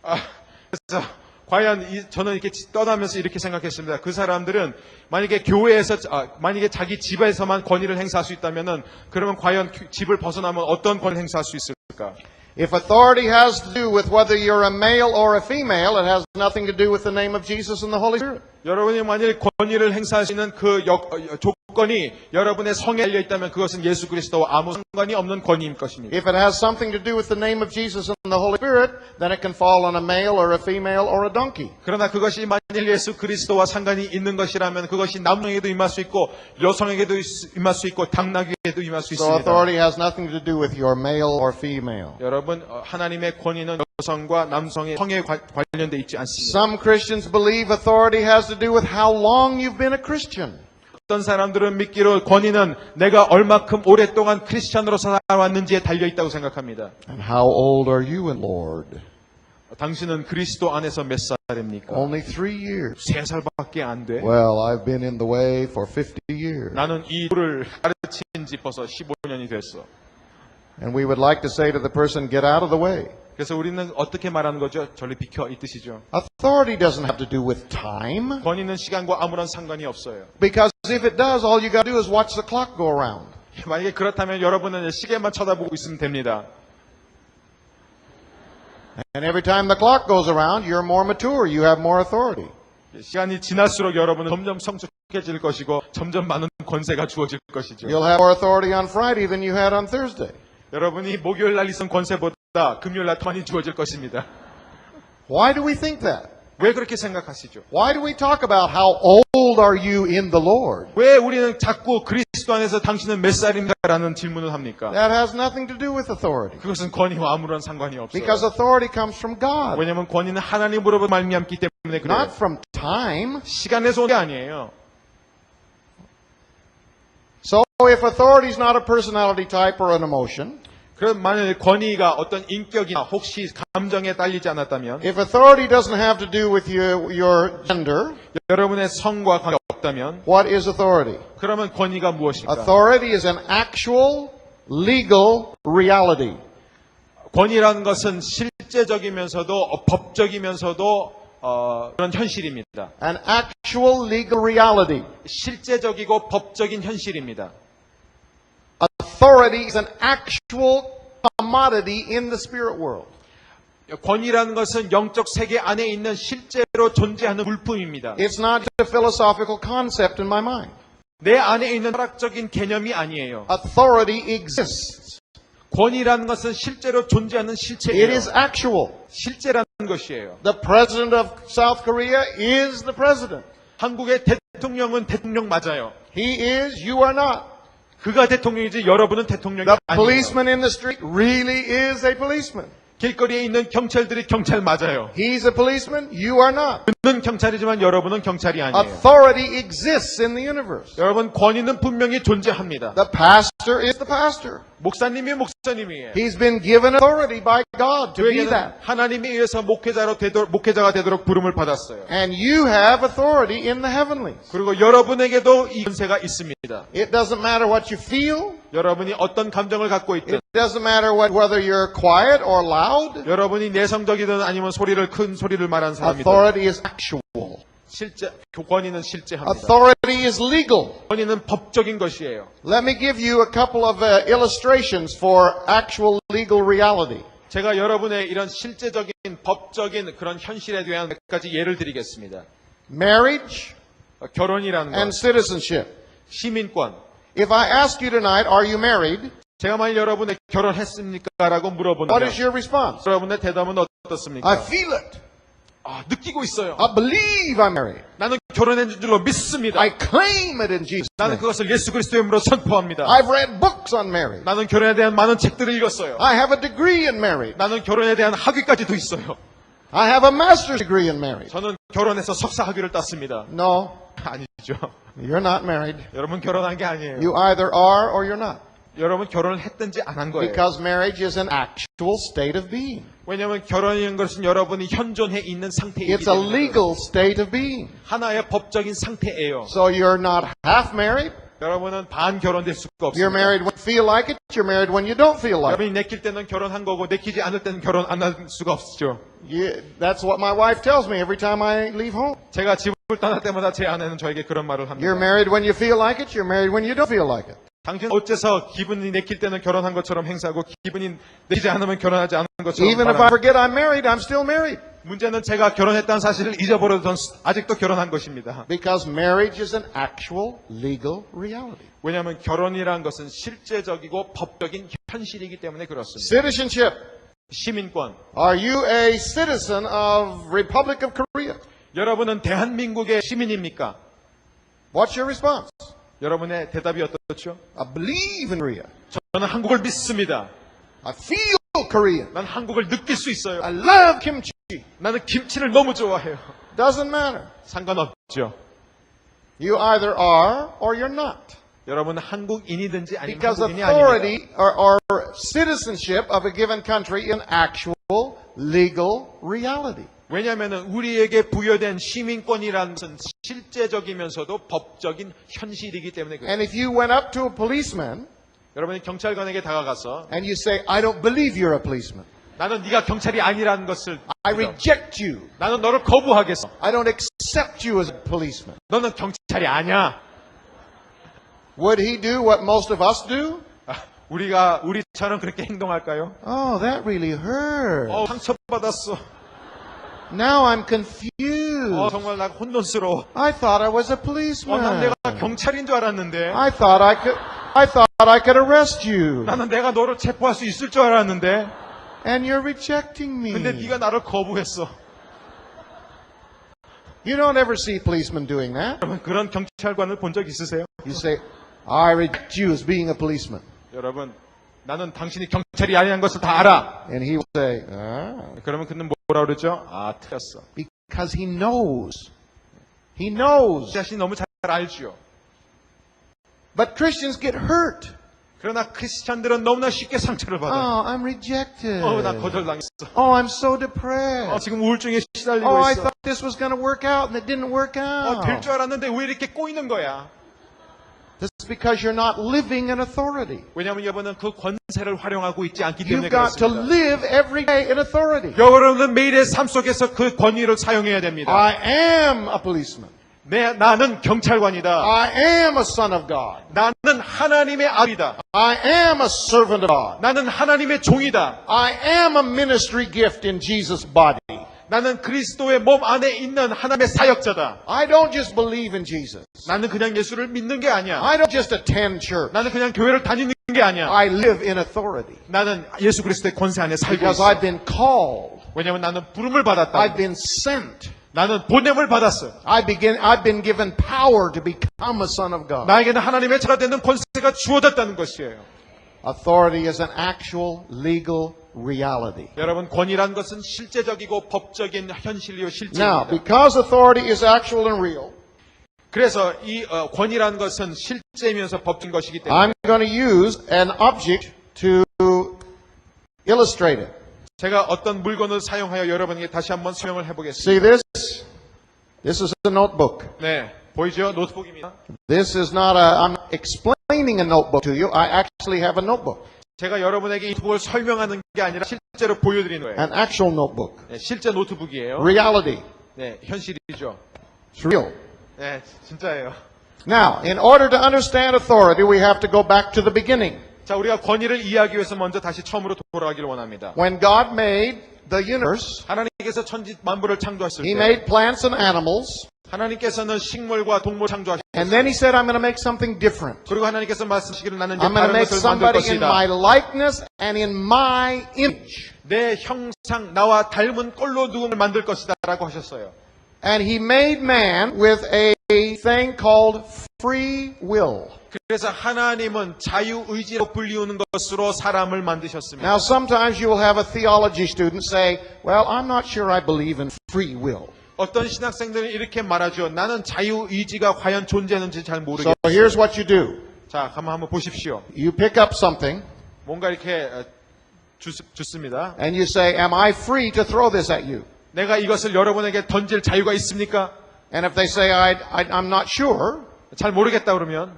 그래서 과연 저는 이렇게 떠나면서 이렇게 생각했습니다. 그 사람들은 만약에 교회에서 만약에 자기 집에서만 권위를 행사할 수 있다면은 그러면 과연 집을 벗어나면 어떤 권위를 행사할 수 있을까? If authority has to do with whether you're a male or a female, it has nothing to do with the name of Jesus and the Holy Spirit. 여러분이 만일 권위를 행사할 수 있는 그 조건이 여러분의 성에 달려 있다면 그것은 예수 그리스도와 아무 상관이 없는 권위일 것입니다. If it has something to do with the name of Jesus and the Holy Spirit, then it can fall on a male or a female or a donkey. 그러나 그것이 만일 예수 그리스도와 상관이 있는 것이라면 그것이 남성에게도 임할 수 있고 여성에게도 임할 수 있고 당나귀에게도 임할 수 So 있습니다. authority has nothing to do with your male or female. 여러분 하나님의 권위는 여성과 남성의 성에 관련돼 있지 않습니다. Some Christians believe authority has to do with how long you've been a Christian. 어떤 사람들은 믿기로 권위는 내가 얼마큼 오랫동안 크리스찬으로 살아왔는지에 달려 있다고 생각합니다. And how old are you in Lord? 당신은 그리스도 안에서 몇 살입니까? Only 3 years. 3살밖에 안 돼. Well, I've been in the way for 50 years. 나는 이 도를 가르친 지 벌써 15년이 됐어. And we would like to say to the person, get out of the way. 그래서 우리는 어떻게 말하는 거죠? 저리 비켜 이 뜻이죠. Authority doesn't have to do with time. 권위는 시간과 아무런 상관이 없어요. Because if it does, all you got to do is watch the clock go around. 만약에 그렇다면 여러분은 시계만 쳐다보고 있으면 됩니다. And every time the clock goes around, you're more mature. You have more authority. 시간이 지날수록 여러분은 점점 성숙해질 것이고 점점 많은 권세가 주어질 것이죠. You'll have more authority on Friday than you had on Thursday. 여러분이 목요일 날 있은 권세보다 금요일 날 더 많이 주어질 것입니다. Why do we think that? 왜 그렇게 생각하시죠? Why do we talk about how old are you in the Lord? 왜 우리는 자꾸 그리스도 안에서 당신은 몇 살인가라는 질문을 합니까? That has nothing to do with authority. 그것은 권위와 아무런 상관이 없어요. Because authority comes from God, 왜냐하면 권위는 하나님으로부터 말미암기 때문에 그래요. not from time. 시간에서 온 게 아니에요. So if authority is not a personality type or an emotion, 그럼 만약에 권위가 어떤 인격이나 혹시 감정에 딸리지 않았다면, if authority doesn't have to do with your gender, 여러분의 성과 관계없다면, what is authority? 그러면 권위가 무엇인가? Authority is an actual legal reality. 권위라는 것은 실제적이면서도 법적이면서도 그런 현실입니다. An actual legal reality. 실제적이고 법적인 현실입니다. Authority is an actual commodity in the spirit world. 권위라는 것은 영적 세계 안에 있는 실제로 존재하는 물품입니다. It's not just a philosophical concept in my mind. 내 안에 있는 철학적인 개념이 아니에요. Authority exists. 권위라는 것은 실제로 존재하는 It 실체예요. is actual. 실제라는 것이에요. The president of South Korea is the president. 한국의 대통령은 대통령 맞아요. He is, you are not. 그가 대통령이지 여러분은 대통령이 The 아니에요. policeman in the street really is a policeman. 길거리에 있는 경찰들이 경찰 맞아요. He's a policeman, you are not. 그는 경찰이지만 여러분은 경찰이 아니에요. Authority exists in the universe. 여러분, 권위는 분명히 존재합니다. The pastor is the pastor. 목사님이 목사님이에요. He's been given authority by God to be 그에게는 that. 하나님에 의해서 목회자가 되도록 부름을 받았어요. And you have authority in the heavenlies. 그리고 여러분에게도 이 권세가 있습니다. It doesn't matter what you feel. 여러분이 어떤 감정을 갖고 있든, It doesn't matter whether you're quiet or loud. 여러분이 내성적이든 아니면 큰 소리를 말하는 사람이든, Authority is actual. 권위는 실제합니다. Authority is legal. 권위는 법적인 것이에요. Let me give you a couple of illustrations for actual legal reality. 제가 여러분의 이런 실제적인 법적인 그런 현실에 대한 몇 가지 예를 드리겠습니다. Marriage 결혼이라는 것, and citizenship. 시민권. If I ask you tonight, are you married? 제가 만약 여러분의 결혼했습니까? 라고 What 물어본다면 is your response? 여러분의 대답은 I 어떻습니까? feel it. 느끼고 있어요. I believe I'm married. 나는 결혼한 줄로 믿습니다. I claim it in Jesus' 나는 name. 그것을 예수 그리스도의 이름으로 선포합니다. I've read books on marriage. 나는 결혼에 대한 많은 책들을 읽었어요. I have a degree in marriage. 나는 결혼에 대한 학위까지도 있어요. I have a master's degree in marriage. 저는 결혼해서 석사 학위를 땄습니다. No, 아니죠. you're not married. 여러분 결혼한 게 아니에요. You either are or you're not. 여러분 결혼을 했든지 안 한 거예요. Because marriage is an actual state of being. 왜냐하면 결혼이라는 것은 여러분이 현존해 있는 상태이기 It's a 때문에 legal state of being. 하나의 법적인 상태예요. So you're not half married. 여러분은 반 결혼될 수가 You're 없습니다. married when you feel like it. You're married when you don't feel like it. 여러분이 내킬 때는 결혼한 거고 내키지 않을 때는 결혼 안 할 수가 없죠. That's what my wife tells me every time I leave home. 제가 집을 떠날 때마다 제 아내는 저에게 그런 말을 합니다. You're married when you feel like it. You're married when you don't feel like it. 당신 어째서 기분이 내킬 때는 결혼한 것처럼 행사하고 기분이 내키지 않으면 결혼하지 않은 것처럼 Even if I forget I'm married, I'm still married. 문제는 제가 결혼했다는 사실을 잊어버려도 아직도 결혼한 것입니다. Because marriage is an actual legal reality. 왜냐하면 결혼이라는 것은 실제적이고 법적인 현실이기 때문에 그렇습니다. Citizenship. 시민권. Are you a citizen of Republic of Korea? 여러분은 대한민국의 시민입니까? What's your response? 여러분의 대답이 어떻죠? I believe in Korea. 저는 한국을 믿습니다. I feel Korean. 난 한국을 느낄 수 있어요. I love kimchi. 나는 김치를 너무 좋아해요. Doesn't matter. 상관없죠. You either are or you're not. 여러분은 한국인이든지 아니면 Because 한국인이 아닙니다. authority or citizenship of a given country is an actual legal reality. 왜냐하면 우리에게 부여된 시민권이라는 것은 실제적이면서도 법적인 현실이기 때문에 그래요. And if you went up to a policeman 여러분이 경찰관에게 다가가서 and you say, I don't believe you're a policeman. 나는 네가 경찰이 아니라는 것을 I 믿어. reject you. 나는 너를 거부하겠어. I don't accept you as a policeman. 너는 경찰이 아니야. Would he do what most of us do? 우리처럼 그렇게 행동할까요? Oh, that really hurt. 상처받았어. Now I'm confused. 정말 나 혼돈스러워. I thought I was a 난 policeman. 내가 경찰인 줄 알았는데. I thought I could arrest you. 나는 내가 너를 체포할 수 있을 줄 알았는데. And you're rejecting me. 근데 네가 나를 거부했어. You don't ever see policemen doing that. 여러분 그런 경찰관을 본 적 있으세요? You say, I reject you as being a policeman. 여러분 나는 당신이 경찰이 아니라는 것을 다 알아. And he will say, 그러면 그는 뭐라 그러죠? 틀렸어. because he knows. He knows. 자신이 너무 잘 알죠. But Christians get hurt. 그러나 크리스찬들은 너무나 쉽게 상처를 받아요. Oh, I'm rejected. 나 거절당했어. Oh, I'm so depressed. 지금 우울증에 시달리고 Oh, I 있어. thought this was going to work out and it didn't work out. 될 줄 알았는데 왜 이렇게 꼬이는 거야? That's because you're not living in authority. 왜냐하면 여러분은 그 권세를 활용하고 있지 않기 때문에 You've got to 그렇습니다. live every day in authority. 여러분은 매일의 삶 속에서 그 권위를 사용해야 됩니다. I am a policeman. 나는 경찰관이다. I am a son of God. 나는 하나님의 아들이다. I am a servant of God. 나는 하나님의 종이다. I am a ministry gift in Jesus' body. 나는 그리스도의 몸 안에 있는 하나님의 사역자다. I don't just believe in Jesus. 나는 그냥 예수를 믿는 게 아니야. I don't just attend church. 나는 그냥 교회를 다니는 게 아니야. I live in authority. 나는 예수 그리스도의 권세 안에 살고 Because 있어. I've been called. 왜냐하면 나는 부름을 받았다. I've been sent. 나는 보냄을 받았어요. I've been given power to become a son of God. 나에게는 하나님의 자가 되는 권세가 주어졌다는 것이에요. Authority is an actual legal reality. 여러분, 권위란 것은 실제적이고 법적인 현실이요 Now, 실제입니다. because authority is actual and real, 그래서 이 권위란 것은 실제면서 법적인 것이기 때문에 I'm going to use an object to illustrate it. 제가 어떤 물건을 사용하여 여러분에게 다시 한번 설명을 해보겠습니다. See this? This is a notebook. 네, 보이죠? 노트북입니다. This is not I'm not explaining a notebook to you. I actually have a notebook. 제가 여러분에게 이 노트북을 설명하는 게 아니라 실제로 보여드리는 거예요. An actual notebook. 네, 실제 노트북이에요. Reality. 네, 현실이죠. It's real. 네, 진짜예요. Now, in order to understand authority, we have to go back to the beginning. 자, 우리가 권위를 이해하기 위해서 먼저 다시 처음으로 돌아가기를 원합니다. When God made the universe, 하나님께서 천지 만물을 창조하실 He 때 made plants and animals, 하나님께서는 식물과 동물 창조하셨어요. and then He said, I'm going to make something different. 그리고 하나님께서 말씀하시기를 나는 이제 I'm going to 다른 make 것을 만들 somebody in my 것이다. likeness and in my image. 내 형상, 나와 닮은 꼴로 누군가를 만들 것이다 라고 하셨어요. And He made man with a thing called free will. 그래서 하나님은 자유의지로 불리우는 것으로 사람을 만드셨습니다. Now, sometimes you will have a theology student say, well, I'm not sure I believe in free will. 어떤 신학생들은 이렇게 말하죠. 나는 자유의지가 과연 존재하는지 잘 So 모르겠어요. here's what you do. 자, 한번 보십시오. You pick up something 뭔가 이렇게 줍습니다. and you say, am I free to throw this at you? 내가 이것을 여러분에게 던질 자유가 있습니까? And if they say, I'm not sure, 잘 모르겠다 그러면,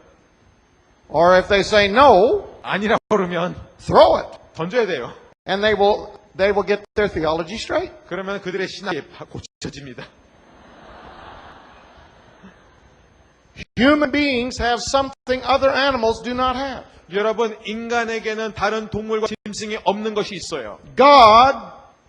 or if they say no, 아니라고 그러면 throw it. 던져야 돼요. And they will get their theology straight. 그러면 그들의 신학이 고쳐집니다. Human beings have something other animals do not have. 여러분, 인간에게는 다른 동물과 짐승이 없는 것이 있어요. God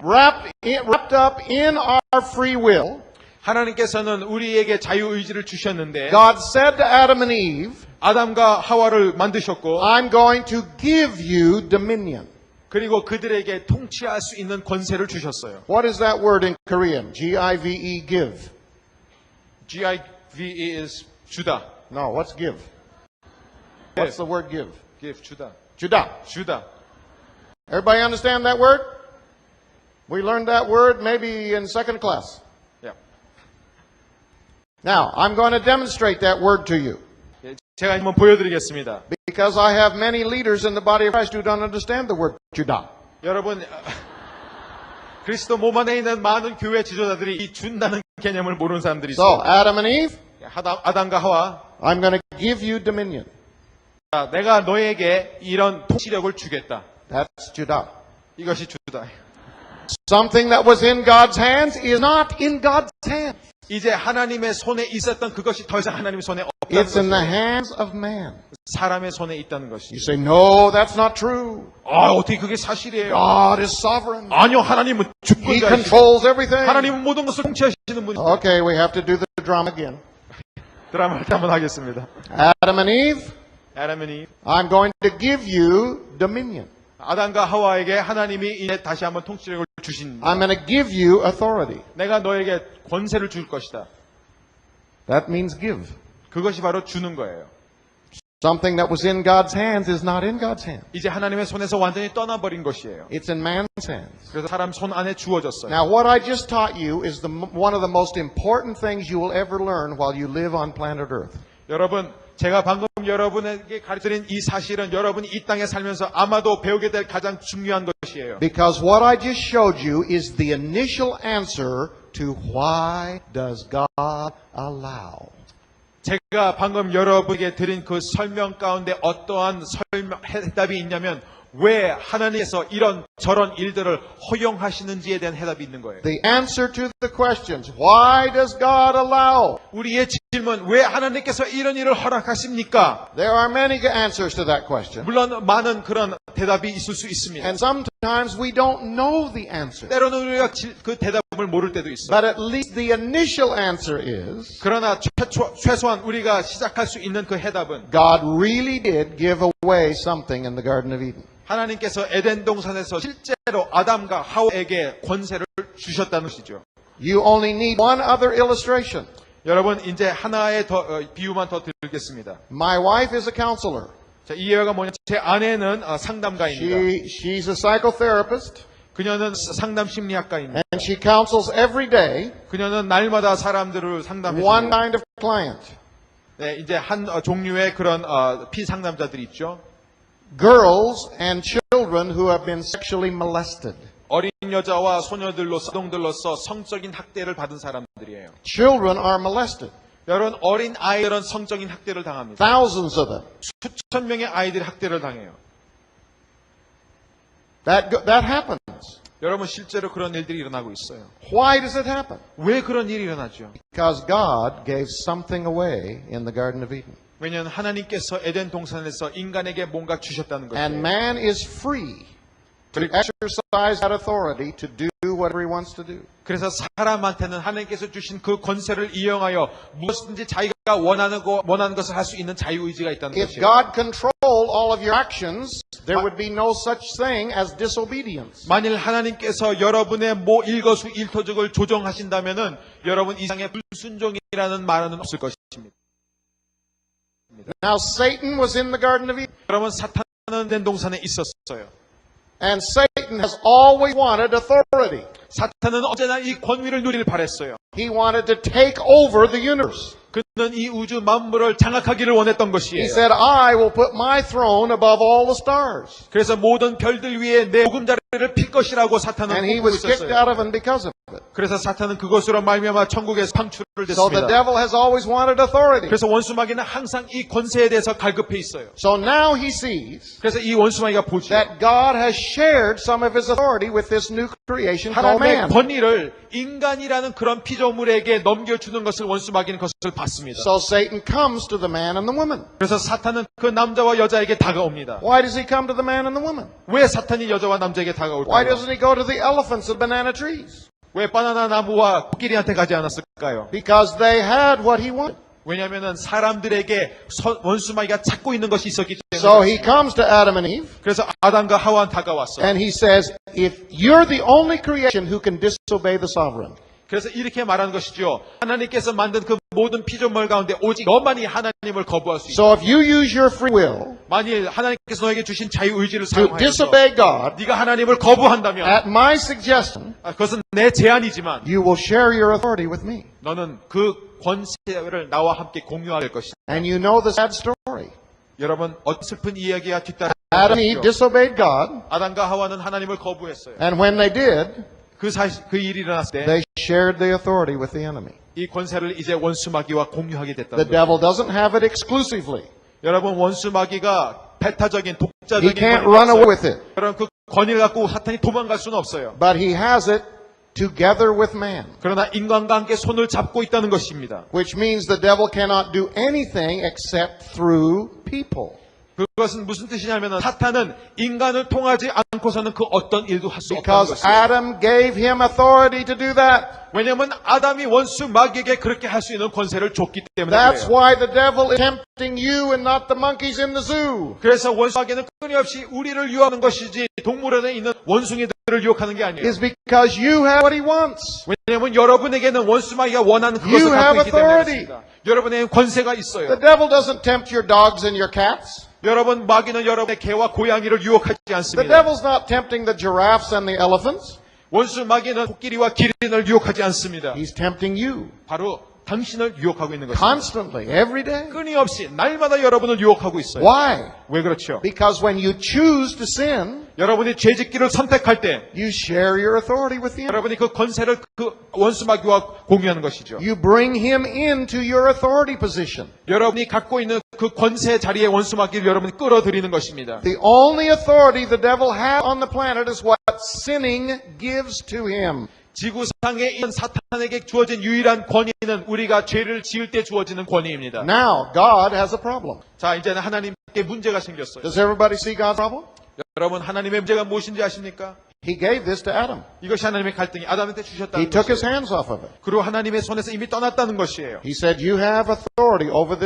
wrapped up in our free will. 하나님께서는 우리에게 자유의지를 주셨는데 God said to Adam and Eve, 아담과 하와를 만드셨고 I'm going to give you dominion. 그리고 그들에게 통치할 수 있는 권세를 주셨어요. What is that word in Korean? G-I-V-E, give. G-I-V-E is 주다. No, what's give? What's the word give? Give, 주다. Judah. 주다. Everybody understand that word? We learned that word maybe in second class. Yeah. Now, I'm going to demonstrate that word to you. 제가 한번 보여드리겠습니다. Because I have many leaders in the body of Christ who don't understand the word Judah. 여러분, 그리스도 몸 안에 있는 많은 교회 지도자들이 이 준다는 개념을 모르는 사람들이 So, 있어요. Adam and Eve, 아담과 하와, I'm going to give you dominion. 자, 내가 너에게 이런 통치력을 주겠다. That's Judah. 이것이 주다. Something that was in God's hands is not in God's hands. 이제 하나님의 손에 있었던 그것이 더 이상 하나님의 손에 없다는 It's in the 것이에요. hands of man. 사람의 손에 있다는 You 것이죠. say, no, that's not true. 어떻게 그게 사실이에요? God is sovereign. 아니요, 하나님은 He 주권자이시고 controls everything. 하나님은 모든 것을 통치하시는 분이죠. Okay, we have to do the drama again. 드라마를 한번 하겠습니다. Adam and Eve, 아담이 I'm going to give you dominion. 아담과 하와에게 하나님이 이제 다시 한번 통치력을 주신. I'm going to give you authority. 내가 너에게 권세를 줄 것이다. That means give. 그것이 바로 주는 거예요. Something that was in God's hands is not in God's hands. 이제 하나님의 손에서 완전히 떠나버린 것이에요. It's in man's hands. 그래서 사람 손 안에 주어졌어요. Now, what I just taught you is one of the most important things you will ever learn while you live on planet Earth. 여러분, 제가 방금 방금 여러분에게 가르쳐드린 이 사실은 여러분이 이 땅에 살면서 아마도 배우게 될 가장 중요한 것이에요. Because what I just showed you is the initial answer to why does God allow. 제가 방금 여러분에게 드린 그 설명 가운데 어떠한 해답이 있냐면 왜 하나님께서 이런 저런 일들을 허용하시는지에 대한 해답이 있는 거예요. The answer to the questions, why does God allow? 우리의 질문, 왜 하나님께서 이런 일을 허락하십니까? There are many answers to that question. 물론 많은 그런 대답이 있을 수 있습니다. And sometimes we don't know the answer. 때로는 우리가 그 대답을 모를 때도 있어요. But at least the initial answer is, 그러나 최소한 우리가 시작할 수 있는 그 해답은 God really did give away something in the Garden of Eden. 하나님께서 에덴 동산에서 실제로 아담과 하와에게 권세를 주셨다는 것이죠. You only need one other illustration. 여러분 이제 하나의 비유만 더 드리겠습니다. My wife is a counselor. 자, 이 예화가 뭐냐? 제 아내는 상담가입니다. She's a psychotherapist. 그녀는 상담 심리학가입니다. And she counsels every day 그녀는 날마다 사람들을 상담해 one 줍니다. kind of client. 네, 이제 한 종류의 그런 피상담자들이 있죠. Girls and children who have been sexually molested. 어린 여자와 소녀들로서 아동들로서 성적인 학대를 받은 사람들이에요. Children are molested. 여러분 어린 아이들은 성적인 학대를 당합니다. Thousands of them. 수천 명의 아이들이 학대를 당해요. That happens. 여러분 실제로 그런 일들이 일어나고 있어요. Why does it happen? 왜 그런 일이 일어나죠? Because God gave something away in the Garden of Eden. 왜냐하면 하나님께서 에덴 동산에서 인간에게 뭔가 주셨다는 And 것이에요. man is free to exercise that authority to do whatever he wants to do. 그래서 사람한테는 하나님께서 주신 그 권세를 이용하여 무엇이든지 자기가 원하는 것을 할 수 있는 자유의지가 있다는 If 것이에요. God controlled all of your actions, there would be no such thing as disobedience. 만일 하나님께서 여러분의 일거수일투족을 조정하신다면은 여러분 이상의 불순종이라는 말은 없을 것입니다. Now Satan was in the Garden of Eden. 여러분 사탄은 에덴 동산에 있었어요. And Satan has always wanted authority. 사탄은 언제나 이 권위를 누리길 바랬어요. He wanted to take over the universe. 그는 이 우주 만물을 장악하기를 원했던 He 것이에요. said, I will put my throne above all the stars. 그래서 모든 별들 위에 내 보금자리를 필 것이라고 사탄은 And he 꿈꾸고 was kicked 있었어요. out of him because of it. 그래서 사탄은 그것으로 말미암아 천국에서 방출을 So the 됐습니다. devil has always wanted authority. 그래서 원수마귀는 항상 이 권세에 대해서 갈급해 있어요. So now he sees 그래서 이 원수마귀가 보죠. that God has shared some of his authority with this new creation called 하나님의 man. 권위를 인간이라는 그런 피조물에게 넘겨주는 것을 원수마귀는 그것을 봤습니다. So Satan comes to the man and the woman. 그래서 사탄은 그 남자와 여자에게 다가옵니다. Why does he come to the man and the woman? 왜 사탄이 여자와 남자에게 Why 다가올까요? doesn't he go to the elephants and banana trees? 왜 바나나 나무와 코끼리한테 가지 않았을까요? Because they had what he wanted. 왜냐하면 사람들에게 원수마귀가 찾고 있는 것이 있었기 So 때문에. he comes to Adam and Eve 그래서 아담과 하와는 다가왔어요. and he says, if you're the only creation who can disobey the sovereign, 그래서 이렇게 말하는 것이죠. 하나님께서 만든 그 모든 피조물 가운데 오직 너만이 하나님을 거부할 수 있다. so if you use your free will 만일 하나님께서 너에게 주신 자유의지를 to 사용하여서 disobey God, 네가 하나님을 거부한다면 at my suggestion, 그것은 내 제안이지만 you will share your authority with me. 너는 그 권세를 나와 함께 공유하게 될 것이다. And you know the sad story. 여러분 슬픈 이야기가 뒤따라 Adam and Eve disobeyed God, 아담과 하와는 하나님을 거부했어요. and when they did, 그 일이 일어났을 때 they shared the authority with the enemy. 이 권세를 이제 원수마귀와 공유하게 The 됐다는 거예요. devil doesn't have it exclusively. 여러분 원수마귀가 배타적인 He 독자적인 can't 권위가 run 없어요. away with it. 여러분 그 권위를 갖고 사탄이 도망갈 수는 없어요. But he has it together with man. 그러나 인간과 함께 손을 잡고 있다는 것입니다. Which means the devil cannot do anything except through people. 그것은 무슨 뜻이냐면 사탄은 인간을 통하지 않고서는 그 어떤 일도 할 수 없다는 Because 것이에요. Adam gave him authority to do that. 왜냐하면 아담이 원수 마귀에게 그렇게 할 수 있는 권세를 줬기 때문에 That's 그래요. why the devil is tempting you and not the monkeys in the zoo. 그래서 원수 마귀는 끊임없이 우리를 유혹하는 것이지 동물원에 있는 원숭이들을 유혹하는 게 아니에요. Is because you have what he wants. 왜냐하면 여러분에게는 원수 마귀가 원하는 You 그것을 have 갖고 있기 때문에 authority. 그렇습니다. 여러분에게는 권세가 The 있어요. devil doesn't tempt your dogs and your cats. 여러분 마귀는 여러분의 개와 고양이를 유혹하지 The 않습니다. devil's not tempting the giraffes and the elephants. 원수 마귀는 코끼리와 기린을 유혹하지 않습니다. He's tempting you. 바로 당신을 유혹하고 있는 것입니다. Constantly, every day. 끊임없이 날마다 여러분을 유혹하고 있어요. Why? 왜 그렇죠? Because when you choose to sin, 여러분이 죄짓기를 선택할 때 you share your authority with the enemy. 여러분이 그 권세를 그 원수 마귀와 공유하는 것이죠. You bring him into your authority position. 여러분이 갖고 있는 그 권세 자리에 원수 마귀를 여러분이 끌어들이는 것입니다. The only authority the devil has on the planet is what sinning gives to him. 지구상에 있는 사탄에게 주어진 유일한 권위는 우리가 죄를 지을 때 주어지는 권위입니다. Now, God has a problem. 자, 이제는 하나님께 문제가 생겼어요. Does everybody see God's problem? 여러분, 하나님의 문제가 무엇인지 아십니까? He gave this to Adam. 이것이 하나님의 갈등이 아담한테 He 주셨다는 took his 것이에요. hands off of it. 그리고 하나님의 손에서 이미 떠났다는 것이에요. He said, you have authority over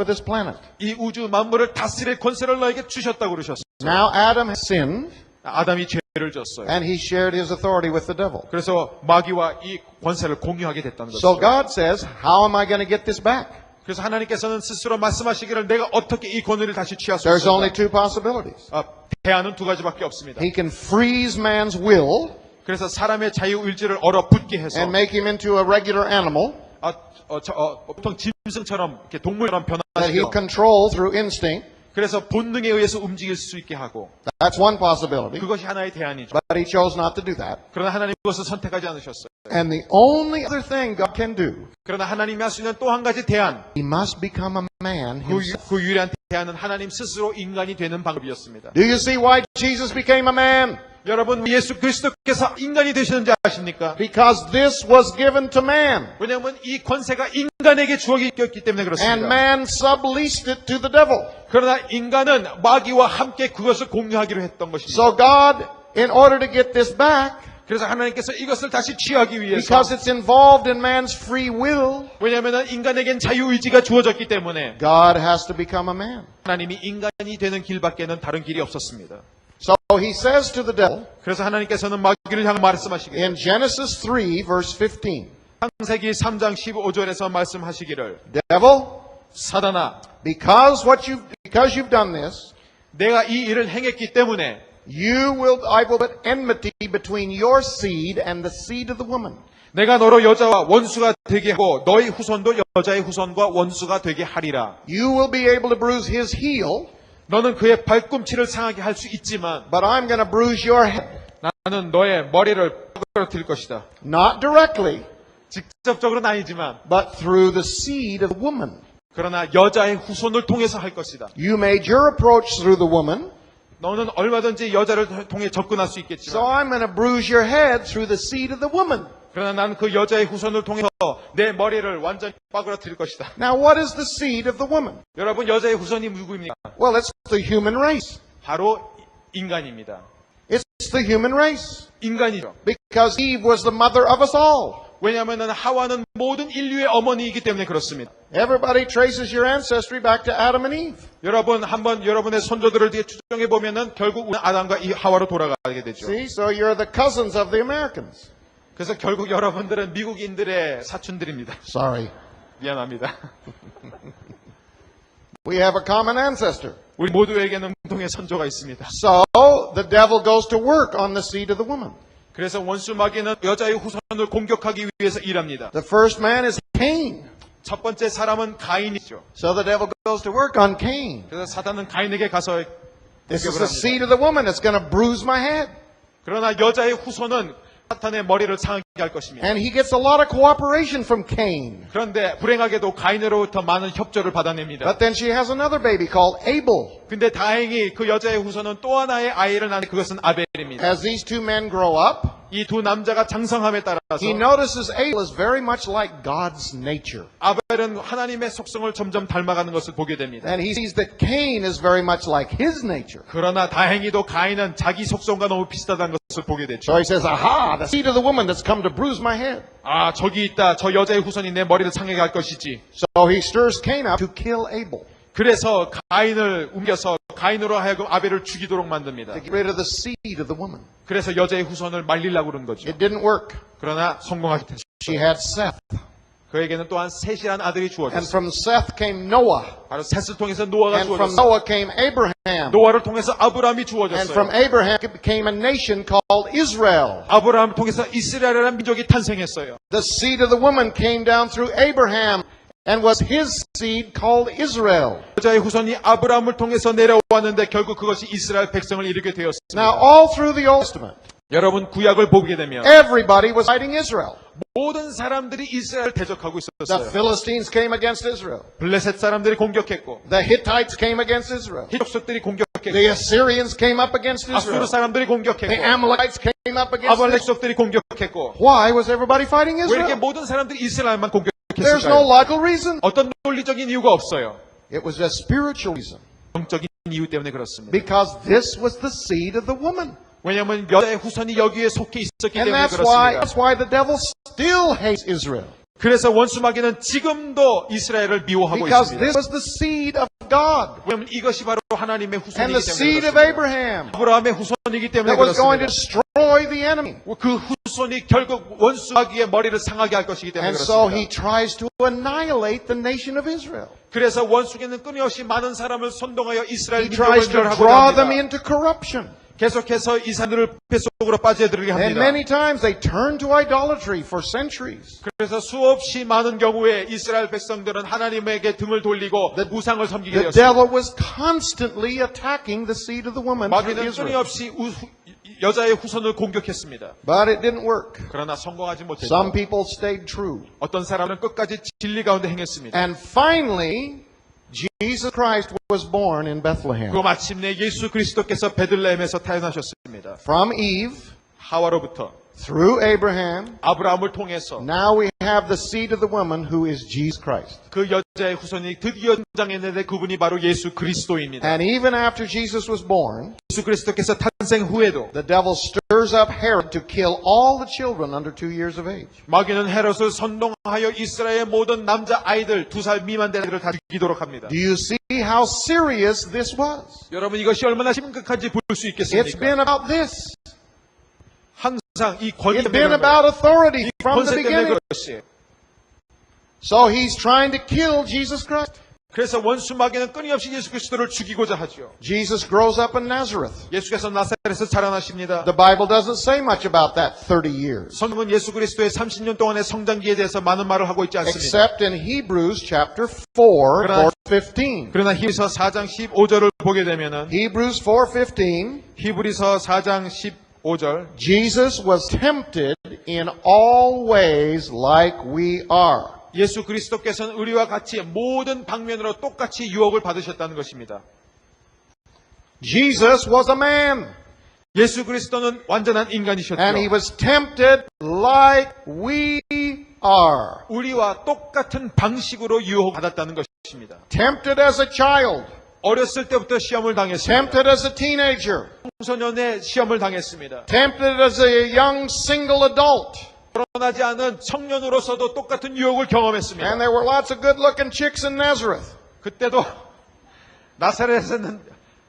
this planet. 이 우주 만물을 다스릴 권세를 너에게 주셨다고 그러셨어요. Now Adam has sinned, 아담이 죄를 졌어요. and he shared his authority with the devil. 그래서 마귀와 이 권세를 공유하게 됐다는 So 것이죠. God says, how am I going to get this back? 그래서 하나님께서는 스스로 말씀하시기를 내가 어떻게 이 권위를 다시 취할 수 There's only 있을까? two possibilities. 대안은 두 가지밖에 없습니다. He can freeze man's will 그래서 사람의 자유의지를 얼어붙게 해서 and make him into a regular animal 보통 짐승처럼 이렇게 동물처럼 that he 변화시켜 control through instinct. 그래서 본능에 의해서 움직일 수 있게 하고 That's one possibility. 그것이 하나의 대안이죠. But he chose not to do that. 그러나 하나님 그것을 선택하지 않으셨어요. And the only other thing God can do, 그러나 하나님이 할 수 있는 또 한 가지 대안, he must become a man himself. 그 유일한 대안은 하나님 스스로 인간이 되는 방법이었습니다. Do you see why Jesus became a man? 여러분 예수 그리스도께서 인간이 되시는지 아십니까? Because this was given to man. 왜냐하면 이 권세가 인간에게 주어졌기 때문에 And 그렇습니다. man subleased it to the devil. 그러나 인간은 마귀와 함께 그것을 공유하기로 했던 것입니다. So God, in order to get this back, 그래서 하나님께서 이것을 다시 취하기 위해서 because it's involved in man's free will, 왜냐하면 인간에겐 자유의지가 주어졌기 때문에 God has to become a man. 하나님이 인간이 되는 길밖에는 다른 길이 없었습니다. So he says to the devil 그래서 하나님께서는 마귀를 향해 말씀하시기를 in Genesis 3, verse 15, 창세기 3장 15절에서 말씀하시기를 devil, 사단아 because you've done this, 내가 이 일을 행했기 때문에 I will put enmity between your seed and the seed of the woman. 내가 너로 여자와 원수가 되게 하고 너희 후손도 여자의 후손과 원수가 되게 하리라. You will be able to bruise his heel, 너는 그의 발꿈치를 상하게 할 수 있지만 but I'm going to bruise your head. 나는 너의 머리를 부러뜨릴 것이다. Not directly, 직접적으로는 아니지만 but through the seed of the woman. 그러나 여자의 후손을 통해서 할 것이다. You made your approach through the woman, 너는 얼마든지 여자를 통해 접근할 수 so 있겠지만 I'm going to bruise your head through the seed of the woman. 그러나 나는 그 여자의 후손을 통해서 내 머리를 완전히 빠그러뜨릴 것이다. Now, what is the seed of the woman? 여러분 여자의 후손이 누구입니까? Well, it's the human race. 바로 인간입니다. It's the human race. 인간이죠. Because Eve was the mother of us all. 왜냐하면 하와는 모든 인류의 어머니이기 때문에 그렇습니다. Everybody traces your ancestry back to Adam and Eve. 여러분 한번 여러분의 손조들을 뒤에 추정해 보면은 결국 아담과 이 하와로 돌아가게 되죠. See, so you're the cousins of the Americans. 그래서 결국 여러분들은 미국인들의 사촌들입니다. Sorry. 미안합니다. We have a common ancestor. 우리 모두에게는 공통의 선조가 있습니다. So, the devil goes to work on the seed of the woman. 그래서 원수 마귀는 여자의 후손을 공격하기 위해서 일합니다. The first man is Cain. 첫 번째 사람은 가인이죠. So the devil goes to work on Cain. 그래서 사단은 가인에게 가서 This is 공격을 the 합니다. seed of the woman that's going to bruise my head. 그러나 여자의 후손은 사탄의 머리를 상하게 할 것입니다. And he gets a lot of cooperation from Cain. 그런데 불행하게도 가인으로부터 많은 협조를 받아냅니다. But then she has another baby called Abel. 근데 다행히 그 여자의 후손은 또 하나의 아이를 낳는 그것은 아벨입니다. As these two men grow up, 이 두 남자가 장성함에 따라서 he notices Abel is very much like God's nature. 아벨은 하나님의 속성을 점점 닮아가는 것을 보게 됩니다. And he sees that Cain is very much like his nature. 그러나 다행히도 가인은 자기 속성과 너무 비슷하다는 것을 보게 되죠. So he says, aha, the seed of the woman that's come to bruise my head. 아, 저기 있다. 저 여자의 후손이 내 머리를 상하게 할 것이지. So he stirs Cain up to kill Abel, 그래서 가인을 옮겨서 가인으로 하여금 아벨을 죽이도록 만듭니다. to get rid of the seed of the woman. 그래서 여자의 후손을 말리려고 그런 거죠. It didn't work. 그러나 성공하게 됐어요. She had Seth. 그에게는 또한 셋이란 아들이 And 주어졌습니다. from Seth came Noah. 바로 셋을 통해서 노아가 And from 주어졌습니다. Noah came Abraham. 노아를 통해서 아브라함이 And from 주어졌어요. Abraham became a nation called Israel. 아브라함을 통해서 이스라엘이라는 민족이 탄생했어요. The seed of the woman came down through Abraham and was his seed called Israel. 여자의 후손이 아브라함을 통해서 내려왔는데 결국 그것이 이스라엘 백성을 이루게 Now, 되었습니다. all through the Old Testament, 여러분 구약을 보게 되면 everybody was fighting Israel. 모든 사람들이 이스라엘을 대적하고 The 있었어요. Philistines came against Israel. 블레셋 사람들이 공격했고 The Hittites came against Israel. 히족속들이 The 공격했고 Assyrians came up against 아수르 Israel. 사람들이 The 공격했고 Amalekites came up against 아말렉 Israel. 족들이 공격했고 Why was everybody fighting 왜 이렇게 Israel? 모든 사람들이 이스라엘만 There's no 공격했을까요? logical reason. 어떤 논리적인 이유가 없어요. It was a spiritual reason. 영적인 이유 때문에 그렇습니다. Because this was the seed of the woman. 왜냐하면 여자의 후손이 여기에 속해 있었기 And 때문에 that's 그렇습니다. why the devil still hates Israel. 그래서 원수 마귀는 지금도 이스라엘을 미워하고 Because 있습니다. this was the seed of God. 왜냐하면 이것이 바로 하나님의 And 후손이기 the 때문에 seed of 그렇습니다. Abraham 아브라함의 후손이기 때문에 that was going to 그렇습니다. destroy the enemy. 그 후손이 결국 원수 마귀의 머리를 상하게 할 것이기 때문에 And so he 그렇습니다. tries to annihilate the nation of Israel. 그래서 원수에는 끊임없이 많은 사람을 선동하여 이스라엘 He 민족을 tries to 멸하고자 draw them 합니다. into corruption. 계속해서 이 사람들을 뱃속으로 빠져들게 And 합니다. many times they turn to idolatry for centuries. 그래서 수없이 많은 경우에 이스라엘 백성들은 하나님에게 등을 돌리고 우상을 섬기게 The 되었습니다. devil was constantly attacking the seed of the woman through 마귀는 Israel. 끊임없이 여자의 후손을 공격했습니다. But it didn't work. 그러나 성공하지 못했죠. Some people stayed true. 어떤 사람은 끝까지 진리 가운데 행했습니다. And finally, Jesus Christ was born in Bethlehem. 그 마침내 예수 그리스도께서 베들레헴에서 태어나셨습니다. From Eve, 하와로부터 through Abraham, 아브라함을 통해서 now we have the seed of the woman who is Jesus Christ. 그 여자의 후손이 드디어 등장했는데 그분이 바로 예수 그리스도입니다. And even after Jesus was born, 예수 그리스도께서 탄생 후에도 the devil stirs up Herod to kill all the children under 2 years of age. 마귀는 헤롯을 선동하여 이스라엘의 모든 남자 아이들 2살 미만 된 아이들을 다 죽이도록 합니다. Do you see how serious this was? 여러분 이것이 얼마나 심각한지 볼 수 It's 있겠습니까? been about this. 항상 이 권위 It's 때문에 been 그런 거예요. about authority from the 권세 때문에 beginning. 그것이. So he's trying to kill Jesus Christ. 그래서 원수 마귀는 끊임없이 예수 그리스도를 죽이고자 하죠. Jesus grows up in Nazareth. 예수께서 나사렛에서 자라나십니다. The Bible doesn't say much about that 30 years. 성경은 예수 그리스도의 30년 동안의 성장기에 대해서 많은 말을 하고 있지 않습니다. Except in Hebrews chapter 4, 그러나- verse 15. 그러나 히브리서 4장 15절을 보게 되면은 Hebrews 4:15. 히브리서 4장 15절 Jesus was tempted in all ways like we are. 예수 그리스도께서는 우리와 같이 모든 방면으로 똑같이 유혹을 받으셨다는 것입니다. Jesus was a man. 예수 그리스도는 완전한 And he 인간이셨죠. was tempted like we are. 우리와 똑같은 방식으로 유혹받았다는 것입니다. Tempted as a child. 어렸을 때부터 시험을 당했습니다. Tempted as a teenager. 청소년의 시험을 당했습니다. Tempted as a young single adult. 결혼하지 않은 청년으로서도 똑같은 유혹을 경험했습니다. And there were lots of good looking chicks in Nazareth. 그때도 나사렛에는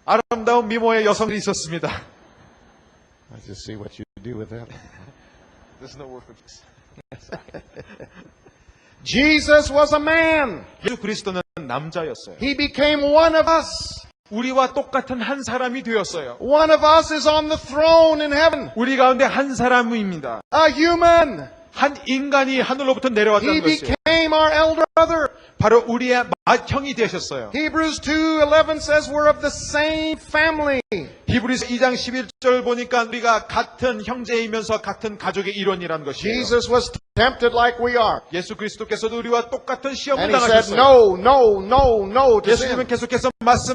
아름다운 미모의 여성들이 있었습니다. I just see what you do with that. There's no word for this. Jesus was a man. 예수 그리스도는 남자였어요. He became one of us. 우리와 똑같은 한 사람이 되었어요. One of us is on the throne in heaven. 우리 가운데 한 사람입니다. A human. 한 인간이 하늘로부터 He 내려왔다는 것이에요. became our elder brother. 바로 우리의 맏형이 되셨어요. Hebrews 2:11 says we're of the same family. 히브리서 2장 11절 보니까 우리가 같은 형제이면서 같은 가족의 일원이라는 것이에요. Jesus was tempted like we are. 예수 그리스도께서도 우리와 똑같은 시험을 And he said, 당하셨어요. no, no, no, no to 예수님은 sin. 계속해서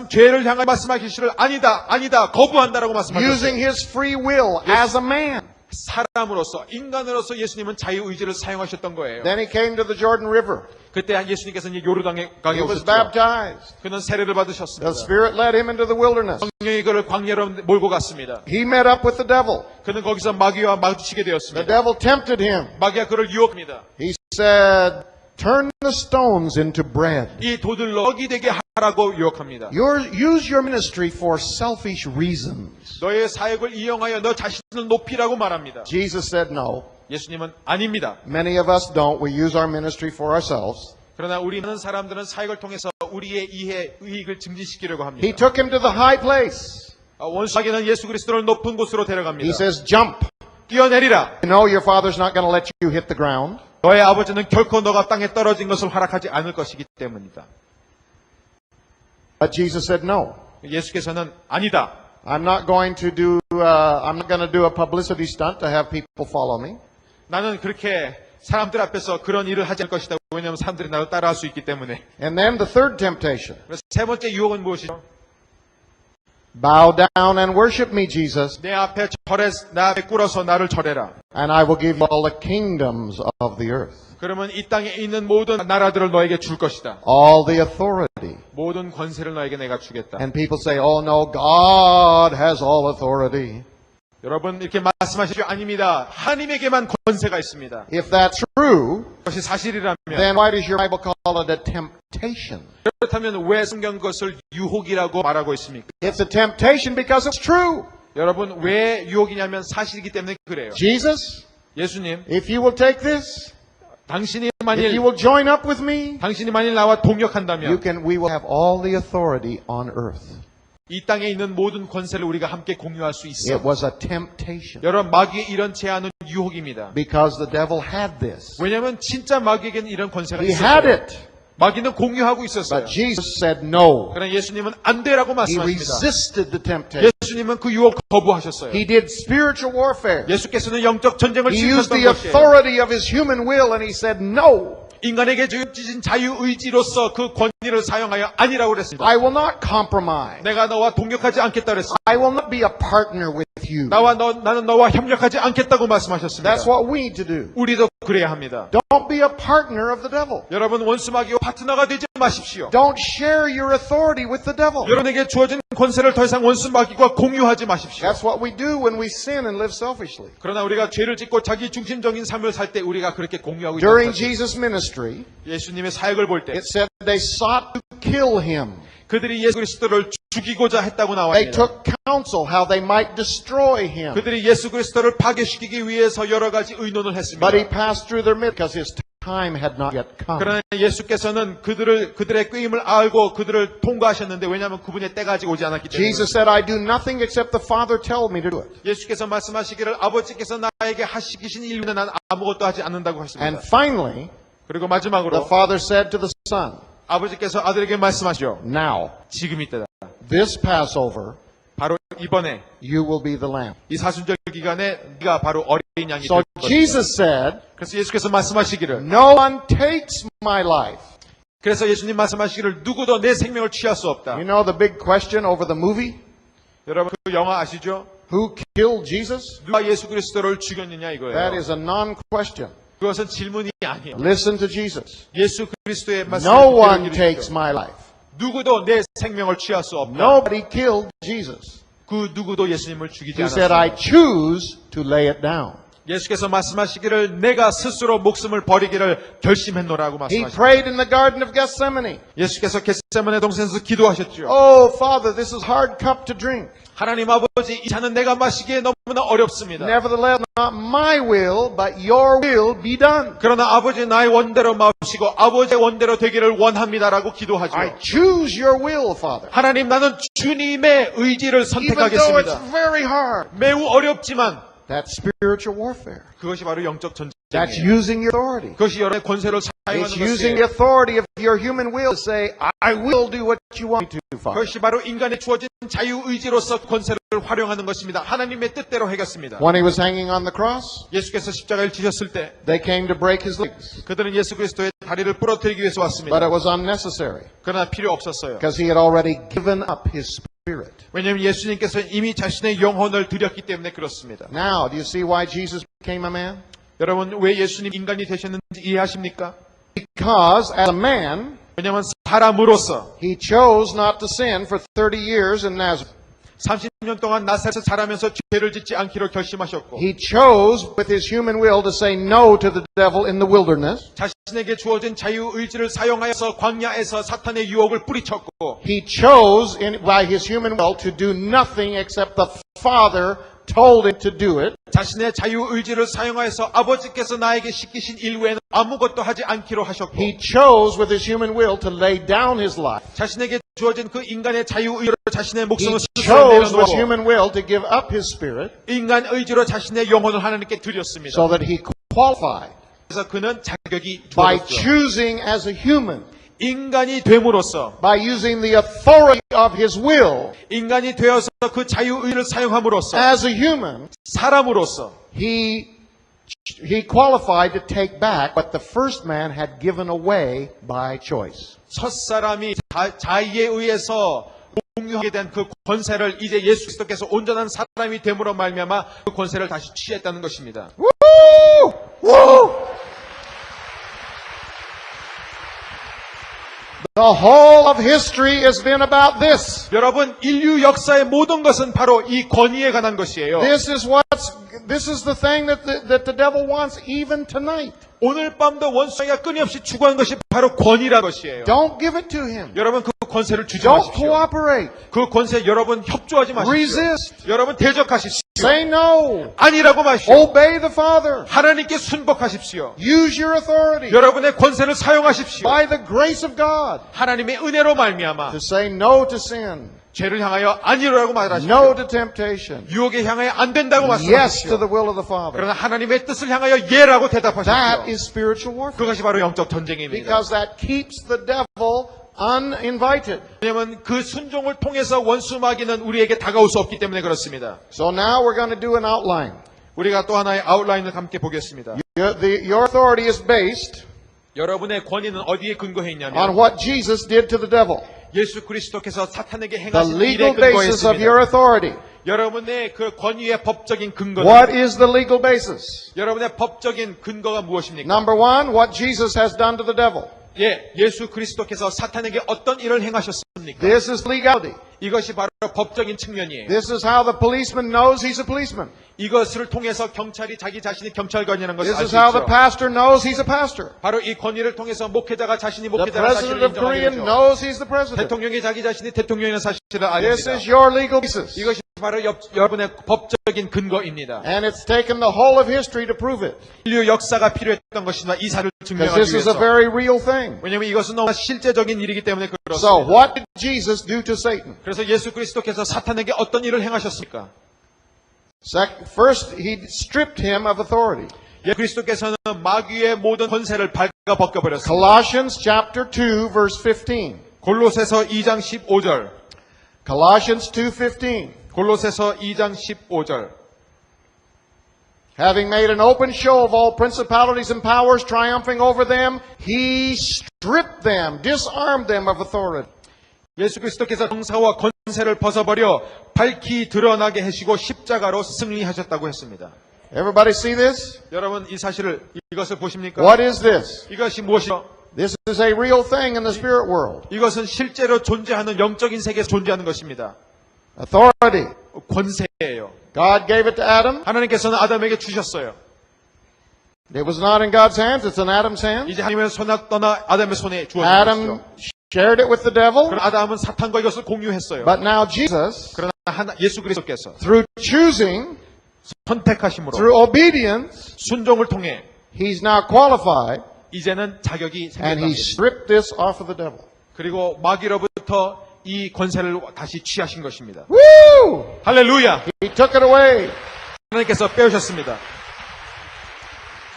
죄를 향해 말씀하시기를 아니다, 아니다, 거부한다라고 Using 말씀하셨어요. his free will as a man. 사람으로서, 인간으로서 예수님은 자유의지를 사용하셨던 거예요. Then he came to the Jordan River. 그때 예수님께서는 요르단강에 He was 오셨죠. baptized. 그는 세례를 The 받으셨습니다. Spirit led him into the wilderness. 성령이 그를 광야로 몰고 갔습니다. He met up with the devil. 그는 거기서 마귀와 마주치게 The 되었습니다. devil tempted him. 마귀가 그를 유혹합니다. He said, turn the stones into bread. 이 돌들로 떡이 되게 하라고 유혹합니다. Use your ministry for selfish reasons. 너의 사역을 이용하여 너 자신을 높이라고 말합니다. Jesus said no. 예수님은 아닙니다. Many of us don't. We use our ministry for ourselves. 그러나 우리 많은 사람들은 사역을 통해서 우리의 이익을 증진시키려고 합니다. He took him to the high place. 원수에게는 예수 그리스도를 높은 곳으로 데려갑니다. He says, jump. 뛰어내리라. You know your father's not going to let you hit the ground. 너의 아버지는 결코 너가 땅에 떨어진 것을 허락하지 않을 것이기 때문이다. But Jesus said, no. 예수께서는 아니다. I'm not going to do a publicity stunt to have people follow me. 나는 그렇게 사람들 앞에서 그런 일을 하지 않을 것이다. 왜냐하면 사람들이 나를 따라할 수 있기 때문에. And then the third temptation. 그래서 세 번째 유혹은 무엇이죠? Bow down and worship me, Jesus, 내 앞에 꿇어서 나를 절해라. and I will give you all the kingdoms of the earth. 그러면 이 땅에 있는 모든 나라들을 너에게 줄 것이다. All the authority. 모든 권세를 너에게 내가 주겠다. And people say, oh no, God has all authority. 여러분 이렇게 말씀하시죠? 아닙니다. 하나님에게만 권세가 있습니다. If that's true, 그것이 사실이라면 then why does your Bible call it a temptation? 그렇다면 왜 성경 그것을 유혹이라고 말하고 있습니까? It's a temptation because it's true. 여러분 왜 유혹이냐면 사실이기 때문에 그래요. Jesus, 예수님, if you will take this, 당신이 if 만일 you will join up with me, 당신이 만일 나와 동역한다면 we will have all the authority on earth. 이 땅에 있는 모든 권세를 우리가 함께 공유할 수 있어. It was a temptation 여러분 마귀의 이런 제안은 유혹입니다. because the devil had this. 왜냐하면 진짜 마귀에게는 이런 권세가 He had 있었어요. it. 마귀는 공유하고 있었어요. But Jesus said no. 그러나 예수님은 안 되라고 He 말씀하십니다. resisted the temptation. 예수님은 그 유혹 거부하셨어요. He did spiritual warfare. 예수께서는 영적 전쟁을 He used 시작했던 the 것이에요. authority of his human will and he said no. 인간에게 주어진 자유의지로서 그 권위를 사용하여 아니라고 그랬습니다. I will not compromise. 내가 너와 동역하지 않겠다 그랬습니다. I will not be a partner with you. 나는 너와 협력하지 않겠다고 말씀하셨습니다. That's what we need to do. 우리도 그래야 합니다. Don't be a partner of the devil. 여러분 원수 마귀와 파트너가 되지 마십시오. Don't share your authority with the devil. 여러분에게 주어진 권세를 더 이상 원수 마귀와 공유하지 마십시오. That's what we do when we sin and live selfishly. 그러나 우리가 죄를 짓고 자기 중심적인 삶을 살 때 우리가 그렇게 공유하고 있다. During Jesus' ministry, 예수님의 사역을 볼 때 it said they sought to kill him. 그들이 예수 그리스도를 죽이고자 했다고 나와 They 있습니다. took counsel how they might destroy him. 그들이 예수 그리스도를 파괴시키기 위해서 여러 가지 의논을 했습니다. But he passed through their midst because his time had not yet come. 그러나 예수께서는 그들의 꾀임을 알고 그들을 통과하셨는데 왜냐하면 그분의 때가 아직 오지 않았기 때문에. Jesus said, I do nothing except the Father tell me to do it. 예수께서 말씀하시기를 아버지께서 나에게 하시기신 일은 난 아무것도 하지 않는다고 And 하십니다. finally, 그리고 the 마지막으로 Father said to the Son, 아버지께서 아들에게 말씀하시죠. now, 지금 이때다. this Passover, 바로 이번에 you will be the lamb. 이 사순절 기간에 네가 바로 어린 양이 So 될 것이다. Jesus said, 그래서 예수께서 말씀하시기를 no one takes my life. 그래서 예수님 말씀하시기를 누구도 내 생명을 취할 수 없다. You know the big question over the movie? 여러분 그 영화 아시죠? Who killed Jesus? 누가 예수 그리스도를 죽였느냐 이거예요. That is a non-question. 그것은 질문이 아니에요. Listen to Jesus. 예수 그리스도의 말씀을 No 그대로 one 이루십시오. takes my life. 누구도 내 생명을 취할 수 없다. Nobody killed Jesus. 그 누구도 예수님을 죽이지 He said, I 않았습니다. choose to lay it down. 예수께서 말씀하시기를 내가 스스로 목숨을 버리기를 결심했노라고 He 말씀하셨습니다. prayed in the Garden of Gethsemane. 예수께서 겟세마네 동산에서 기도하셨죠. Oh, Father, this is hard cup to drink. 하나님 아버지 이 잔은 내가 마시기에 너무나 어렵습니다. Nevertheless, not my will, but your will be done. 그러나 아버지 나의 원대로 마시고 아버지의 원대로 되기를 원합니다라고 기도하죠. I choose your will, Father. 하나님 나는 주님의 의지를 Even though it's 선택하겠습니다. very hard. 매우 어렵지만 That's spiritual warfare. 그것이 바로 영적 That's 전쟁이에요. using your authority. 그것이 여러분의 권세를 It's 사용하는 using the 것이에요. authority of your human will to say, I will do what you want me to, Father. 그것이 바로 인간의 주어진 자유의지로서 권세를 활용하는 것입니다. 하나님의 뜻대로 해겠습니다. When he was hanging on the cross, 예수께서 십자가를 지셨을 때 they came to break his legs. 그들은 예수 그리스도의 다리를 부러뜨리기 위해서 But 왔습니다. it was unnecessary 그러나 필요 없었어요. because he had already given up his spirit. 왜냐하면 예수님께서 이미 자신의 영혼을 드렸기 때문에 그렇습니다. Now, do you see why Jesus became a man? 여러분 왜 예수님 인간이 되셨는지 이해하십니까? Because as a man, 왜냐하면 사람으로서 he chose not to sin for 30 years in Nazareth. 30년 동안 나사렛에서 자라면서 죄를 짓지 않기로 결심하셨고 He chose with his human will to say no to the devil in the wilderness. 자신에게 주어진 자유의지를 사용하여서 광야에서 사탄의 유혹을 뿌리쳤고 He chose by his human will to do nothing except the Father told him to do it, 자신의 자유의지를 사용하여서 아버지께서 나에게 시키신 일 외에는 아무것도 하지 않기로 하셨고 he chose with his human will to lay down his life. 자신에게 주어진 그 인간의 자유의지로 자신의 He 목숨을 스스로 chose with 내려놓고 human will to give up his spirit 인간 의지로 자신의 영혼을 하나님께 드렸습니다. so that he qualified 그래서 그는 자격이 by 주어졌죠. choosing as a human, 인간이 됨으로써 by using the authority of his will 인간이 되어서 그 자유의지를 사용함으로써 as a human, 사람으로서 he qualified to take back what the first man had given away by choice. 첫사람이 자의에 의해서 공유하게 된 그 권세를 이제 예수 그리스도께서 온전한 사람이 됨으로 말미암아 그 권세를 다시 취했다는 것입니다. Woo! Woo! The whole of history has been about this. 여러분, 인류 역사의 모든 것은 바로 이 권위에 관한 것이에요. This is the thing that the devil wants even tonight. 오늘 밤도 원수가 끊임없이 추구하는 것이 바로 권위라는 것이에요. Don't give it to him. 여러분 그 권세를 주지 Don't 마십시오. cooperate. 그 권세 여러분 협조하지 마십시오. Resist. 여러분 대적하십시오. Say no. 아니라고 마십시오. Obey the Father. 하나님께 순복하십시오. Use your authority 여러분의 권세를 사용하십시오. by the grace of God 하나님의 은혜로 말미암아 to say no to sin, 죄를 향하여 아니라고 말하십시오. no to temptation, 유혹에 향하여 안 된다고 yes to 말씀하십시오. the will of the Father. 그러나 하나님의 뜻을 향하여 예라고 That 대답하십시오. is spiritual warfare 그것이 바로 영적 전쟁입니다. because that keeps the devil uninvited. 왜냐하면 그 순종을 통해서 원수 마귀는 우리에게 다가올 수 없기 때문에 그렇습니다. So now we're going to do an outline. 우리가 또 하나의 아웃라인을 함께 보겠습니다. Your authority is based 여러분의 권위는 어디에 근거해 on 있냐면 what Jesus did to the devil. 예수 그리스도께서 사탄에게 The 행하신 일에 legal basis of your 근거했습니다. authority. 여러분의 그 권위의 법적인 근거는 What is the legal basis? 여러분의 법적인 근거가 무엇입니까? Number one, what Jesus has done to the devil. 예수 그리스도께서 사탄에게 어떤 일을 행하셨습니까? This is legality. 이것이 바로 법적인 측면이에요. This is how the policeman knows he's a policeman. 이것을 통해서 경찰이 자기 자신이 경찰관이라는 것을 This 알 is 수 how the 있죠. pastor knows he's a pastor. 바로 이 권위를 통해서 목회자가 자신이 The 목회자라는 president 사실을 of 인정하게 Korea 되죠. knows he's the president. 대통령이 자기 자신이 대통령이라는 사실을 알게 This 됩니다. is your legal basis. 이것이 바로 여러분의 법적인 근거입니다. And it's taken the whole of history to prove it. 인류 역사가 필요했던 것이나 이 사실을 Because 증명하기 this is a 위해서. very real thing. 왜냐하면 이것은 너무 실제적인 일이기 때문에 So 그렇습니다. what did Jesus do to Satan? 그래서 예수 그리스도께서 사탄에게 어떤 일을 행하셨습니까? First, he stripped him of authority. 예수 그리스도께서는 마귀의 모든 권세를 발가 벗겨버렸습니다. Colossians chapter 2 verse 15. 골로새서 2장 15절. Colossians 2:15. 골로새서 2장 15절. Having made an open show of all principalities and powers, triumphing over them, he stripped them, disarmed them of authority. 예수 그리스도께서 정사와 권세를 벗어버려 밝히 드러나게 하시고 십자가로 승리하셨다고 했습니다. Everybody see this? 여러분 이것을 보십니까? What is this? 이것이 무엇이죠? This is a real thing in the spirit world. 이것은 실제로 존재하는 영적인 세계에서 존재하는 것입니다. Authority. 권세예요. God gave it to Adam. 하나님께서는 아담에게 주셨어요. It was not in God's hands, it's in Adam's hands. 이제 하나님의 손에 떠나 아담의 손에 주어진 Adam 것이죠. shared it with the devil. 그러나 아담은 사탄과 이것을 공유했어요. But now Jesus, 그러나 예수 그리스도께서 through choosing, 선택하심으로 through obedience, 순종을 통해 he's now qualified 이제는 자격이 and he 생겼답니다. stripped this off of the devil. 그리고 마귀로부터 이 권세를 다시 취하신 것입니다. Woo! 할렐루야! He took it away. 하나님께서 빼오셨습니다.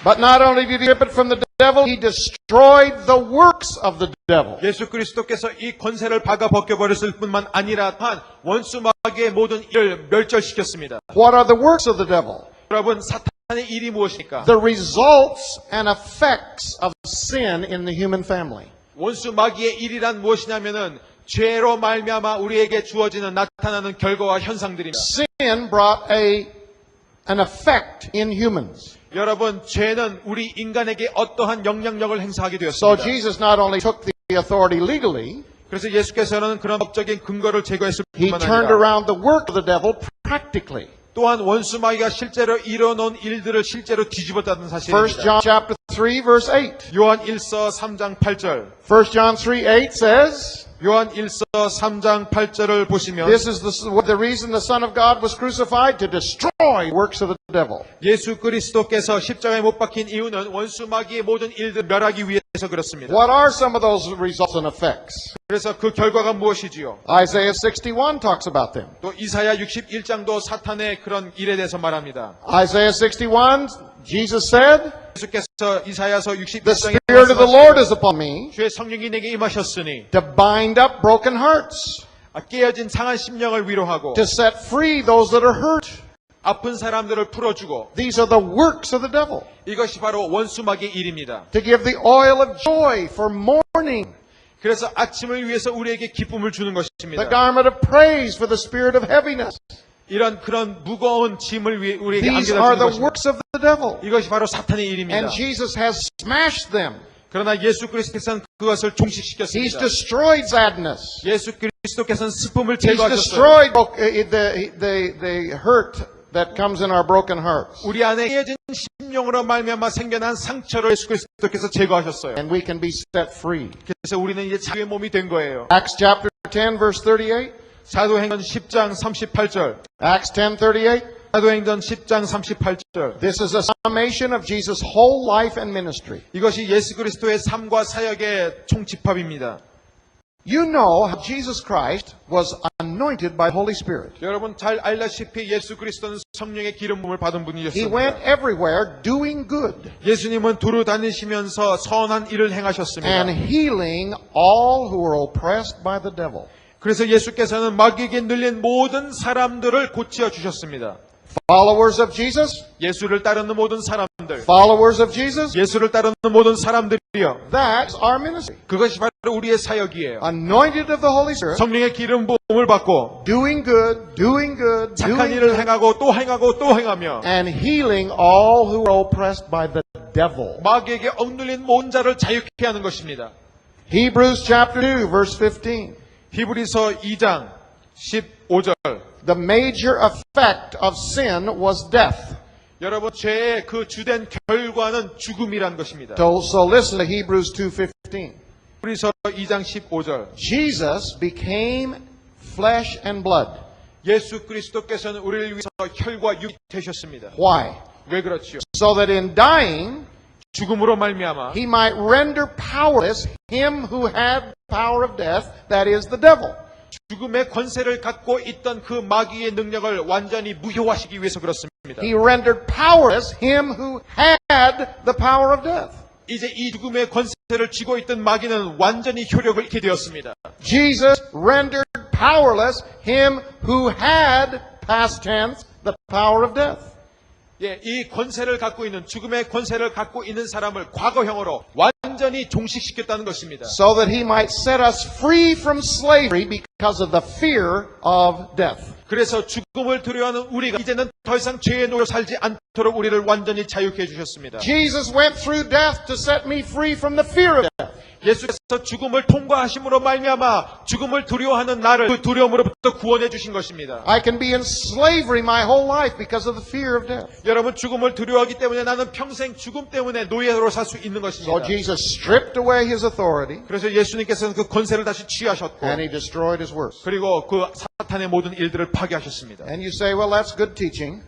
But not only did he strip it from the devil, he destroyed the works of the devil. 예수 그리스도께서 이 권세를 박아 벗겨버렸을 뿐만 아니라 한 원수 마귀의 모든 일을 멸절시켰습니다. What are the works of the devil? 여러분 사탄의 일이 무엇입니까? The results and effects of sin in the human family. 원수 마귀의 일이란 무엇이냐면은 죄로 말미암아 우리에게 주어지는 나타나는 결과와 현상들입니다. Sin brought an effect in humans. 여러분 죄는 우리 인간에게 어떠한 영향력을 행사하게 So 되었습니다. Jesus not only took the authority legally, 그래서 예수께서는 그런 법적인 근거를 제거했을 he 뿐만 turned 아니라 around the work of the devil practically. 또한 원수 마귀가 실제로 이뤄놓은 일들을 실제로 뒤집었다는 1 사실입니다. John chapter 3 verse 8. 요한 1서 3장 8절 1 John 3:8 says, 요한 1서 3장 8절을 보시면 This is the reason the Son of God was crucified, to destroy works of the devil. 예수 그리스도께서 십자가에 못 박힌 이유는 원수 마귀의 모든 일들 멸하기 위해서 그렇습니다. What are some of those results and effects? 그래서 그 결과가 무엇이지요? Isaiah 61 talks about them. 또 이사야 61장도 사탄의 그런 일에 대해서 말합니다. Isaiah 61, Jesus said, 예수께서 이사야서 The 61장에 Spirit of the Lord is upon me 주의 성령이 내게 임하셨으니 to bind up broken hearts, 깨어진 상한 심령을 위로하고 to set free those that are hurt. 아픈 사람들을 풀어주고 These are the works of the devil. 이것이 바로 원수 마귀의 일입니다. To give the oil of joy for mourning, 그래서 아침을 위해서 우리에게 기쁨을 주는 the 것입니다. garment of praise for the spirit of heaviness. 이런 그런 무거운 짐을 위해 우리에게 These 안겨다 are 주는 the 것입니다. works of the devil. 이것이 바로 사탄의 일입니다. And Jesus has smashed them. 그러나 예수 그리스도께서는 그것을 He's 종식시켰습니다. destroyed sadness. 예수 그리스도께서는 슬픔을 He's 제거하셨어요. destroyed the hurt that comes in our broken hearts. 우리 안에 깨어진 심령으로 말미암아 생겨난 상처를 예수 그리스도께서 제거하셨어요. And we can be set free. 그래서 우리는 이제 자유의 몸이 된 거예요. Acts chapter 10 verse 38. 사도행전 10장 38절. Acts 10:38. 사도행전 10장 38절. This is a summation of Jesus' whole life and ministry. 이것이 예수 그리스도의 삶과 사역의 총집합입니다. You know how Jesus Christ was anointed by the Holy Spirit. 여러분 잘 알다시피 예수 그리스도는 성령의 기름 부음을 받은 He 분이셨습니다. went everywhere doing good 예수님은 두루 다니시면서 선한 일을 행하셨습니다. and healing all who were oppressed by the devil. 그래서 예수께서는 마귀에게 눌린 모든 사람들을 고쳐 주셨습니다. Followers of Jesus, 예수를 따르는 모든 사람들, followers of Jesus, 예수를 따르는 모든 사람들이요. that's our ministry. 그것이 바로 우리의 사역이에요. Anointed of the Holy Spirit, 성령의 기름 부음을 받고 doing good, doing good, 착한 doing 일을 good, 행하고 또 행하고 또 행하며 and healing all who are oppressed by the devil. 마귀에게 억눌린 모든 자를 자유케 하는 것입니다. Hebrews chapter 2 verse 15. 히브리서 2장 15절. The major effect of sin was death. 여러분 죄의 그 주된 결과는 죽음이란 것입니다. So listen to Hebrews 2:15. 히브리서 2장 15절. Jesus became flesh and blood. 예수 그리스도께서는 우리를 위해서 혈과 육이 되셨습니다. Why? 왜 그렇지요? So that in dying 죽음으로 말미암아 he might render powerless him who had power of death, that is the devil. 죽음의 권세를 갖고 있던 그 마귀의 능력을 완전히 무효화시키기 위해서 그렇습니다. He rendered powerless him who had the power of death. 이제 이 죽음의 권세를 쥐고 있던 마귀는 완전히 효력을 잃게 되었습니다. Jesus rendered powerless him who had, past tense, the power of death. 예, 이 권세를 갖고 있는 죽음의 권세를 갖고 있는 사람을 과거형으로 완전히 종식시켰다는 것입니다. So that he might set us free from slavery because of the fear of death. 그래서 죽음을 두려워하는 우리가 이제는 더 이상 죄의 노릇 살지 않도록 우리를 완전히 자유케 해주셨습니다. Jesus went through death to set me free from the fear of death. 예수께서 죽음을 통과하심으로 말미암아 죽음을 두려워하는 나를 그 두려움으로부터 구원해 주신 것입니다. I can be in slavery my whole life because of the fear of death. 여러분 죽음을 두려워하기 때문에 나는 평생 죽음 때문에 노예로 살 수 있는 So 것입니다. Jesus stripped away his authority 그래서 예수님께서는 그 권세를 다시 취하셨고 and he destroyed his works. 그리고 그 사탄의 모든 일들을 파괴하셨습니다. And you say, well, that's good teaching,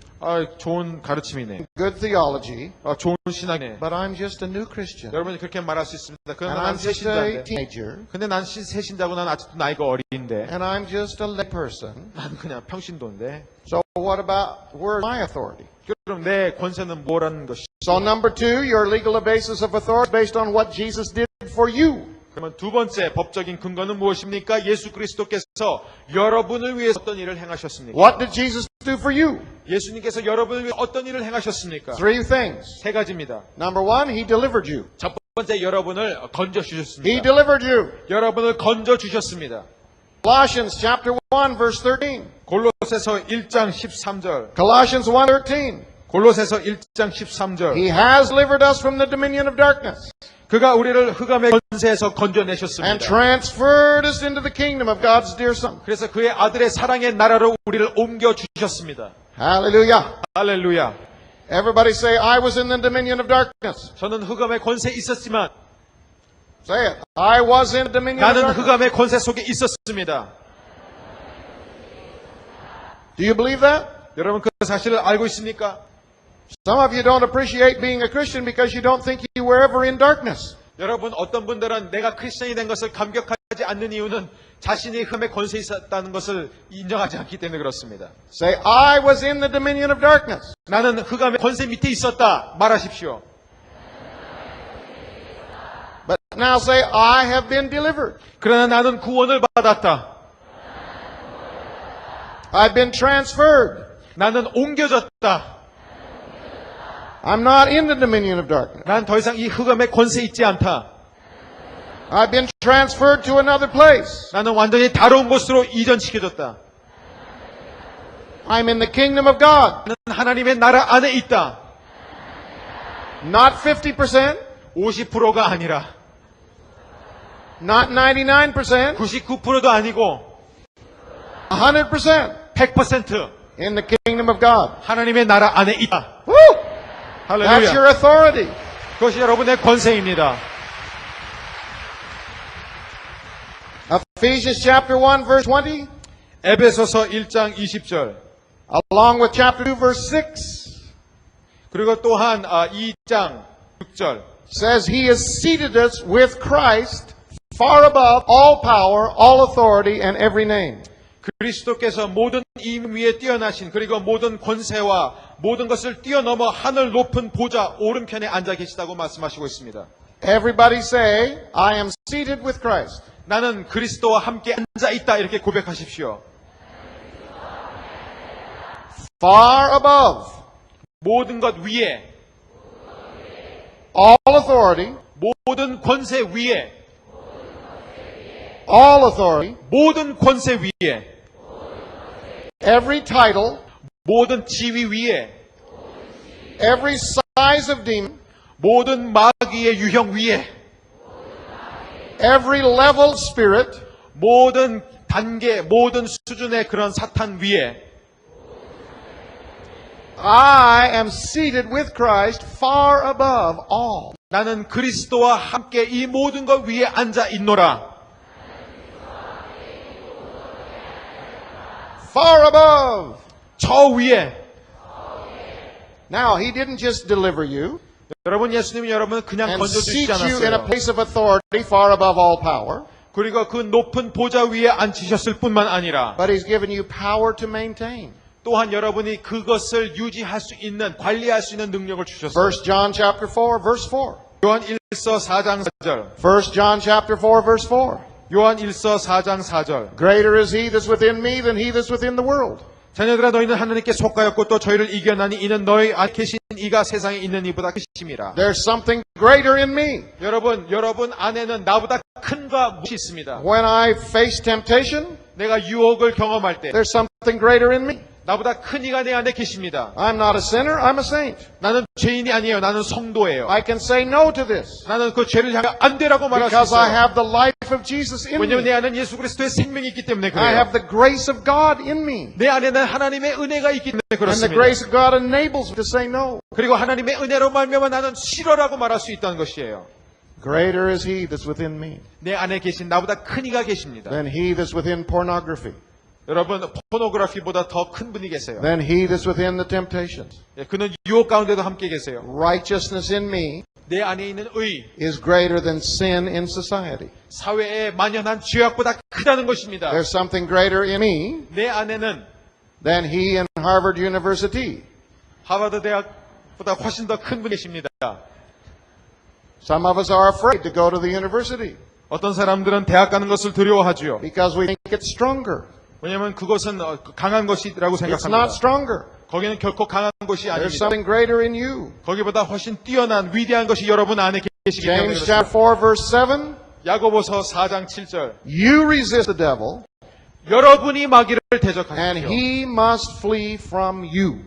좋은 가르침이네. good theology, 좋은 신앙이네. but I'm just a new Christian. 여러분이 그렇게 말할 수 있습니다. And 그러나 I'm 난 just a 새신자인데. teenager. 근데 난 새신자고 난 아직도 나이가 어린데. And I'm just a lay person. 난 그냥 평신도인데. So what about, where's my authority? 그럼 내 권세는 뭐라는 것이죠? So number two, your legal basis of authority is based on what Jesus did for you. 그러면 두 번째 법적인 근거는 무엇입니까? 예수 그리스도께서 여러분을 위해서 어떤 일을 행하셨습니까? What did Jesus do for you? 예수님께서 여러분을 위해 어떤 일을 행하셨습니까? Three things. 세 가지입니다. Number one, he delivered you. 첫 번째 여러분을 건져 He 주셨습니다. delivered you. 여러분을 건져 주셨습니다. Colossians chapter 1 verse 13. 골로새서 1장 13절. Colossians 1:13. 골로새서 1장 13절. He has delivered us from the dominion of darkness 그가 우리를 흑암의 권세에서 and 건져내셨습니다. transferred us into the kingdom of God's dear Son. 그래서 그의 아들의 사랑의 나라로 우리를 옮겨 주셨습니다. Hallelujah. 할렐루야. Everybody say, I was in the dominion of darkness. 저는 흑암의 권세에 있었지만 Say it. I was in the dominion of 나는 darkness. 흑암의 권세 속에 있었습니다. Do you believe that? 여러분 그 사실을 알고 있습니까? Some of you don't appreciate being a Christian because you don't think you were ever in darkness. 여러분 어떤 분들은 내가 크리스천이 된 것을 감격하지 않는 이유는 자신이 흑암의 권세에 있었다는 것을 인정하지 않기 때문에 그렇습니다. Say, I was in the dominion of darkness. 나는 흑암의 권세 밑에 있었다 말하십시오. But now say, I have been delivered. 그러나 나는 구원을 받았다. I've been transferred. 나는 옮겨졌다. I'm not in the dominion of darkness. 난 더 이상 이 흑암의 권세에 있지 않다. I've been transferred to another place. 나는 완전히 다른 곳으로 이전시켜졌다. I'm in the kingdom of God. 나는 하나님의 나라 안에 있다. Not 50%, 50%가 아니라 not 99%, 99%도 아니고 100% 100% in the kingdom of God. 하나님의 나라 안에 있다. Woo! That's your 할렐루야. authority. 그것이 여러분의 권세입니다. Ephesians chapter 1 verse 20, 에베소서 1장 20절 along with chapter 2 verse 6, 그리고 또한 2장 6절 says he has seated us with Christ far above all power, all authority, and every name. 그리스도께서 모든 임 위에 뛰어나신 그리고 모든 권세와 모든 것을 뛰어넘어 하늘 높은 보좌 오른편에 앉아 계시다고 말씀하시고 있습니다. Everybody say, I am seated with Christ. 나는 그리스도와 함께 앉아 있다 이렇게 고백하십시오. Far above 모든 것 위에 all authority, 모든 권세 위에 all authority, 모든 권세 위에 every title, 모든 지위 위에 every size of demon, 모든 마귀의 유형 위에 every level of spirit, 모든 단계 모든 수준의 그런 사탄 위에 I am seated with Christ far above all. 나는 그리스도와 함께 이 모든 것 위에 앉아 있노라. Far above. 저 위에. Now, he didn't just deliver you 여러분 예수님이 여러분을 그냥 and 건져주시지 seat you in a 않았어요. place of authority far above all power, 그리고 그 높은 보좌 위에 앉히셨을 뿐만 아니라 but he's given you power to maintain. 또한 여러분이 그것을 유지할 수 있는 관리할 수 있는 능력을 주셨어요. 1 John chapter 4 verse 4. 요한 1서 4장 4절 1 John chapter 4 verse 4. 요한 1서 4장 4절 Greater is he that's within me than he that's within the world. 자녀들아 너희는 하나님께 속하였고 또 저희를 이겨나니 이는 너희 안에 계신 이가 세상에 있는 이보다 크심이라. There's something greater in me. 여러분 안에는 나보다 큰가 무엇이 있습니다. When I face temptation, 내가 유혹을 경험할 때 there's something greater in me. 나보다 큰 이가 내 안에 계십니다. I'm not a sinner, I'm a saint. 나는 죄인이 아니에요. 나는 성도예요. I can say no to this 나는 그 죄를 향해 안 되라고 말할 수 because I 있어요. have the life of Jesus in 왜냐하면 me. 내 안에는 예수 그리스도의 생명이 있기 때문에 I have 그래요. the grace of God in me. 내 안에는 하나님의 은혜가 있기 때문에 And the 그렇습니다. grace of God enables me to say no. 그리고 하나님의 은혜로 말미암아 나는 싫어라고 말할 수 있다는 것이에요. Greater is he that's within me 내 안에 계신 나보다 큰 이가 계십니다. than he that's within pornography, 여러분 포노그래피보다 더 큰 분이 계세요. than he that's within the temptations. 예, 그는 유혹 가운데도 함께 계세요. Righteousness in me 내 안에 있는 의, is greater than sin in society. 사회에 만연한 죄악보다 크다는 것입니다. There's something greater in me 내 안에는 than he in Harvard University. 하버드 대학보다 훨씬 더 큰 분이 계십니다. Some of us are afraid to go to the university 어떤 사람들은 대학 가는 것을 두려워하지요. because we think it's stronger. 왜냐하면 그것은 강한 것이라고 It's not 생각합니다. stronger. 거기는 결코 강한 것이 There's 아닙니다. something greater in you. 거기보다 훨씬 뛰어난 위대한 것이 여러분 안에 계시기 때문에 James 그렇습니다. chapter 4 verse 7. 야고보서 4장 7절 You resist the devil 여러분이 마귀를 and 대적하십시오. he must flee from you.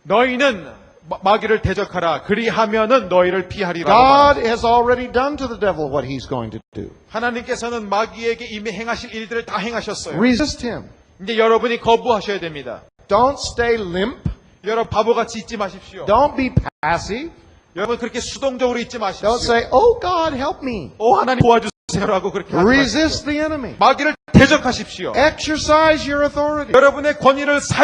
너희는 마귀를 대적하라. 그리하면은 너희를 피하리라. God has already done to the devil what he's going to do. 하나님께서는 마귀에게 이미 행하실 일들을 다 행하셨어요. Resist him. 이제 여러분이 거부하셔야 됩니다. Don't stay limp. 여러분 바보같이 있지 마십시오. Don't be passive. 여러분 그렇게 수동적으로 잊지 Don't 마십시오. say, oh God, help me. 오 하나님 도와주세요라고 그렇게 하지 Resist 마십시오. the enemy. 마귀를 대적하십시오. Exercise your authority. 여러분의 권위를 And he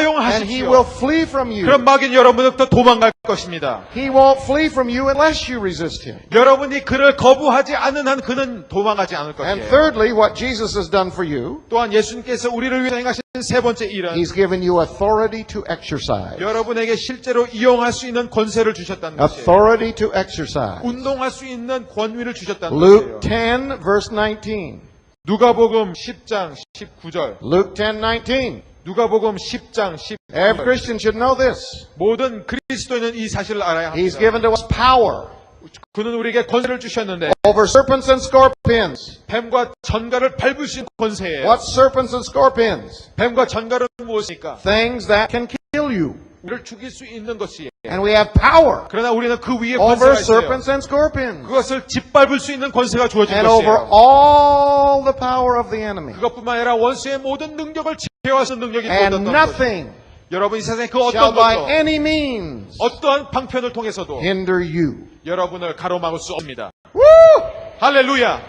사용하십시오. will flee from you. 그럼 마귀는 여러분으로부터 도망갈 것입니다. He won't flee from you unless you resist him. 여러분이 그를 거부하지 않는 한 그는 도망가지 않을 And 것이에요. thirdly, what Jesus has done for you, 또한 예수님께서 우리를 위해 행하신 세 번째 일은 he's given you authority to exercise. 여러분에게 실제로 이용할 수 있는 권세를 주셨다는 것이에요. Authority to exercise. 운동할 수 있는 권위를 주셨다는 Luke 것이에요. 10, verse 19. 누가복음 10장 19절. Luke 10, 19. 누가복음 10장 Every 19절. Christian should know this. 모든 그리스도인은 이 사실을 알아야 He's 합니다. given to us power 그는 우리에게 권세를 주셨는데 over serpents and scorpions. 뱀과 전갈을 밟을 수 있는 권세예요. What serpents and scorpions? 뱀과 전갈은 무엇입니까? Things that can kill you. 우리를 죽일 수 있는 것이에요. And we have power 그러나 우리는 그 위에 over 권세가 있어요. serpents and scorpions. 그것을 짓밟을 수 있는 권세가 주어진 And over 것이에요. all the power of the enemy. 그것뿐만 아니라 원수의 모든 능력을 제어하는 능력이 And 주어졌다는 것이에요. nothing 여러분 이 세상에 그 shall 어떤 by 것도 any means 어떠한 방편을 통해서도 hinder you. 여러분을 가로막을 수 없습니다. Woo! 할렐루야.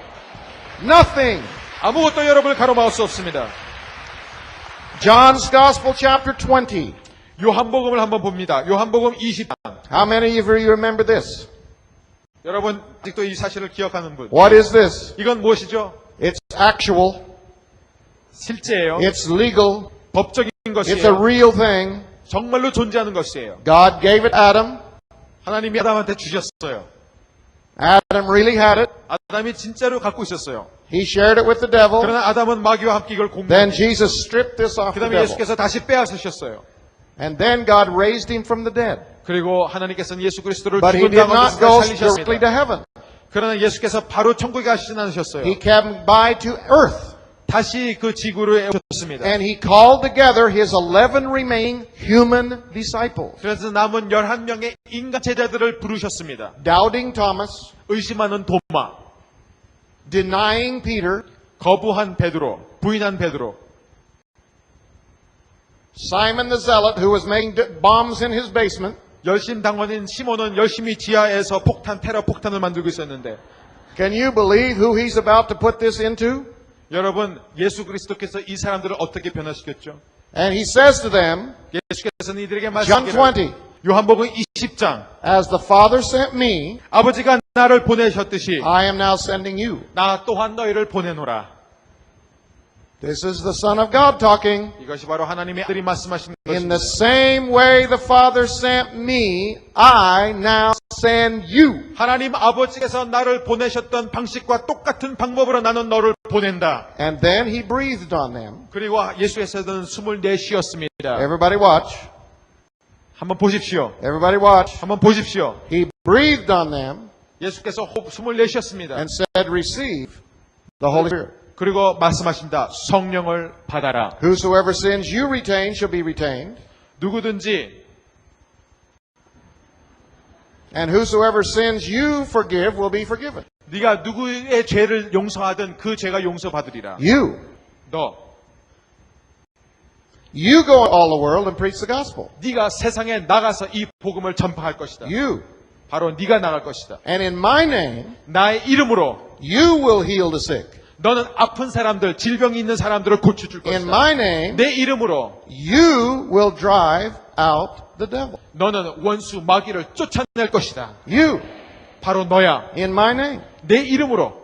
Nothing. 아무것도 여러분을 가로막을 수 없습니다. John's Gospel chapter 20. 요한복음을 한번 봅니다. 요한복음 20장. How many of you remember this? 여러분 아직도 이 사실을 기억하는 분. What is this? 이건 무엇이죠? It's actual. 실제예요. It's legal. 법적인 It's a 것이에요. real thing. 정말로 존재하는 것이에요. God gave it Adam. 하나님이 아담한테 주셨어요. Adam really had it. 아담이 진짜로 갖고 있었어요. He shared it with the devil. 그러나 아담은 마귀와 함께 이걸 Then 공유했어요. Jesus stripped this off 그 the 다음에 devil. 예수께서 다시 빼앗으셨어요. And then God raised him from the dead. 그리고 하나님께서는 예수 그리스도를 But he 죽은 did not 가운데서 go directly to 살리셨습니다. heaven. 그러나 예수께서 바로 천국에 가시진 않으셨어요. He came by to earth. 다시 그 지구로 오셨습니다. And he called together his 11 remaining human disciples. 그래서 남은 11명의 인간 제자들을 부르셨습니다. Doubting Thomas, 의심하는 도마, denying Peter, 거부한 베드로, 부인한 베드로, Simon the Zealot, who was making bombs in his basement. 열심당원인 시몬은 열심히 지하에서 테러 폭탄을 만들고 있었는데 Can you believe who he's about to put this into? 여러분 예수 그리스도께서 이 사람들을 어떻게 변화시켰죠? And he says to them, 예수께서는 이들에게 John 말씀하기를 20, 요한복음 20장 as the Father sent me, 아버지가 나를 보내셨듯이 I am now sending you. 나 또한 너희를 보내노라. This is the Son of God talking. 이것이 바로 하나님의 아들이 말씀하시는 In the 것입니다. same way the Father sent me, I now send you. 하나님 아버지께서 나를 보내셨던 방식과 똑같은 방법으로 나는 너를 보낸다. And then he breathed on them. 그리고 예수께서는 숨을 내쉬었습니다. Everybody watch. 한번 보십시오. Everybody watch. 한번 보십시오. He breathed on them 예수께서 숨을 내쉬었습니다. and said, receive the Holy Spirit. 그리고 말씀하십니다. 성령을 받아라. Whosoever sins you retain shall be retained. 누구든지 And whosoever sins you forgive will be forgiven. 네가 누구의 죄를 용서하든 그 죄가 용서받으리라. You. 너 You go all the world and preach the gospel. 네가 세상에 나가서 이 복음을 전파할 것이다. You. 바로 네가 나갈 것이다. And in my name, 나의 이름으로 you will heal the sick. 너는 아픈 사람들, 질병이 있는 사람들을 고쳐줄 In 것이다. my name, 내 이름으로 you will drive out the devil. 너는 원수 마귀를 쫓아낼 것이다. You. 바로 너야. In my name. 내 이름으로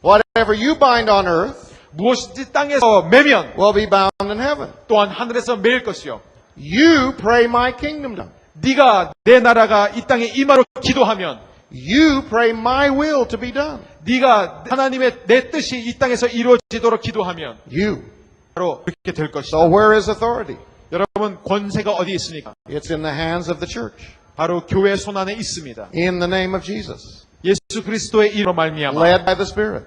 Whatever you bind on earth 무엇인지 땅에서 매면 will be bound in heaven. 또한 하늘에서 매일 것이요. You pray my kingdom down. 네가 내 나라가 이 땅에 임하로 기도하면 You pray my will to be done. 네가 하나님의 내 뜻이 이 땅에서 이루어지도록 기도하면 You. 바로 그렇게 될 것이다. So where is authority? 여러분 권세가 어디 있습니까? It's in the hands of the church. 바로 교회 손 안에 있습니다. In the name of Jesus. 예수 그리스도의 이름으로 말미암아 Led by the Spirit.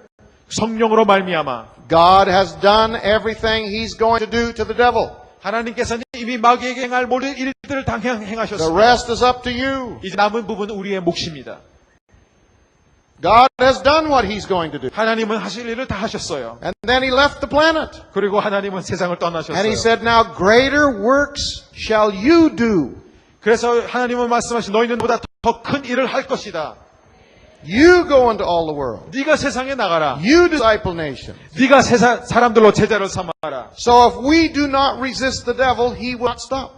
성령으로 말미암아 God has done everything He's going to do to the devil. 하나님께서는 이미 마귀에게 행할 모든 일들을 다 The 행하셨습니다. rest is up to you. 이제 남은 부분은 우리의 몫입니다. God has done what He's going to do. 하나님은 하실 일을 다 하셨어요. And then He left the planet. 그리고 하나님은 세상을 And He 떠나셨어요. said, now greater works shall you do. 그래서 하나님은 말씀하신 너희는 보다 더 큰 일을 할 것이다. You go into all the world. 네가 세상에 나가라. You disciple nations. 네가 사람들로 제자를 삼아라. So if we do not resist the devil, he will not stop.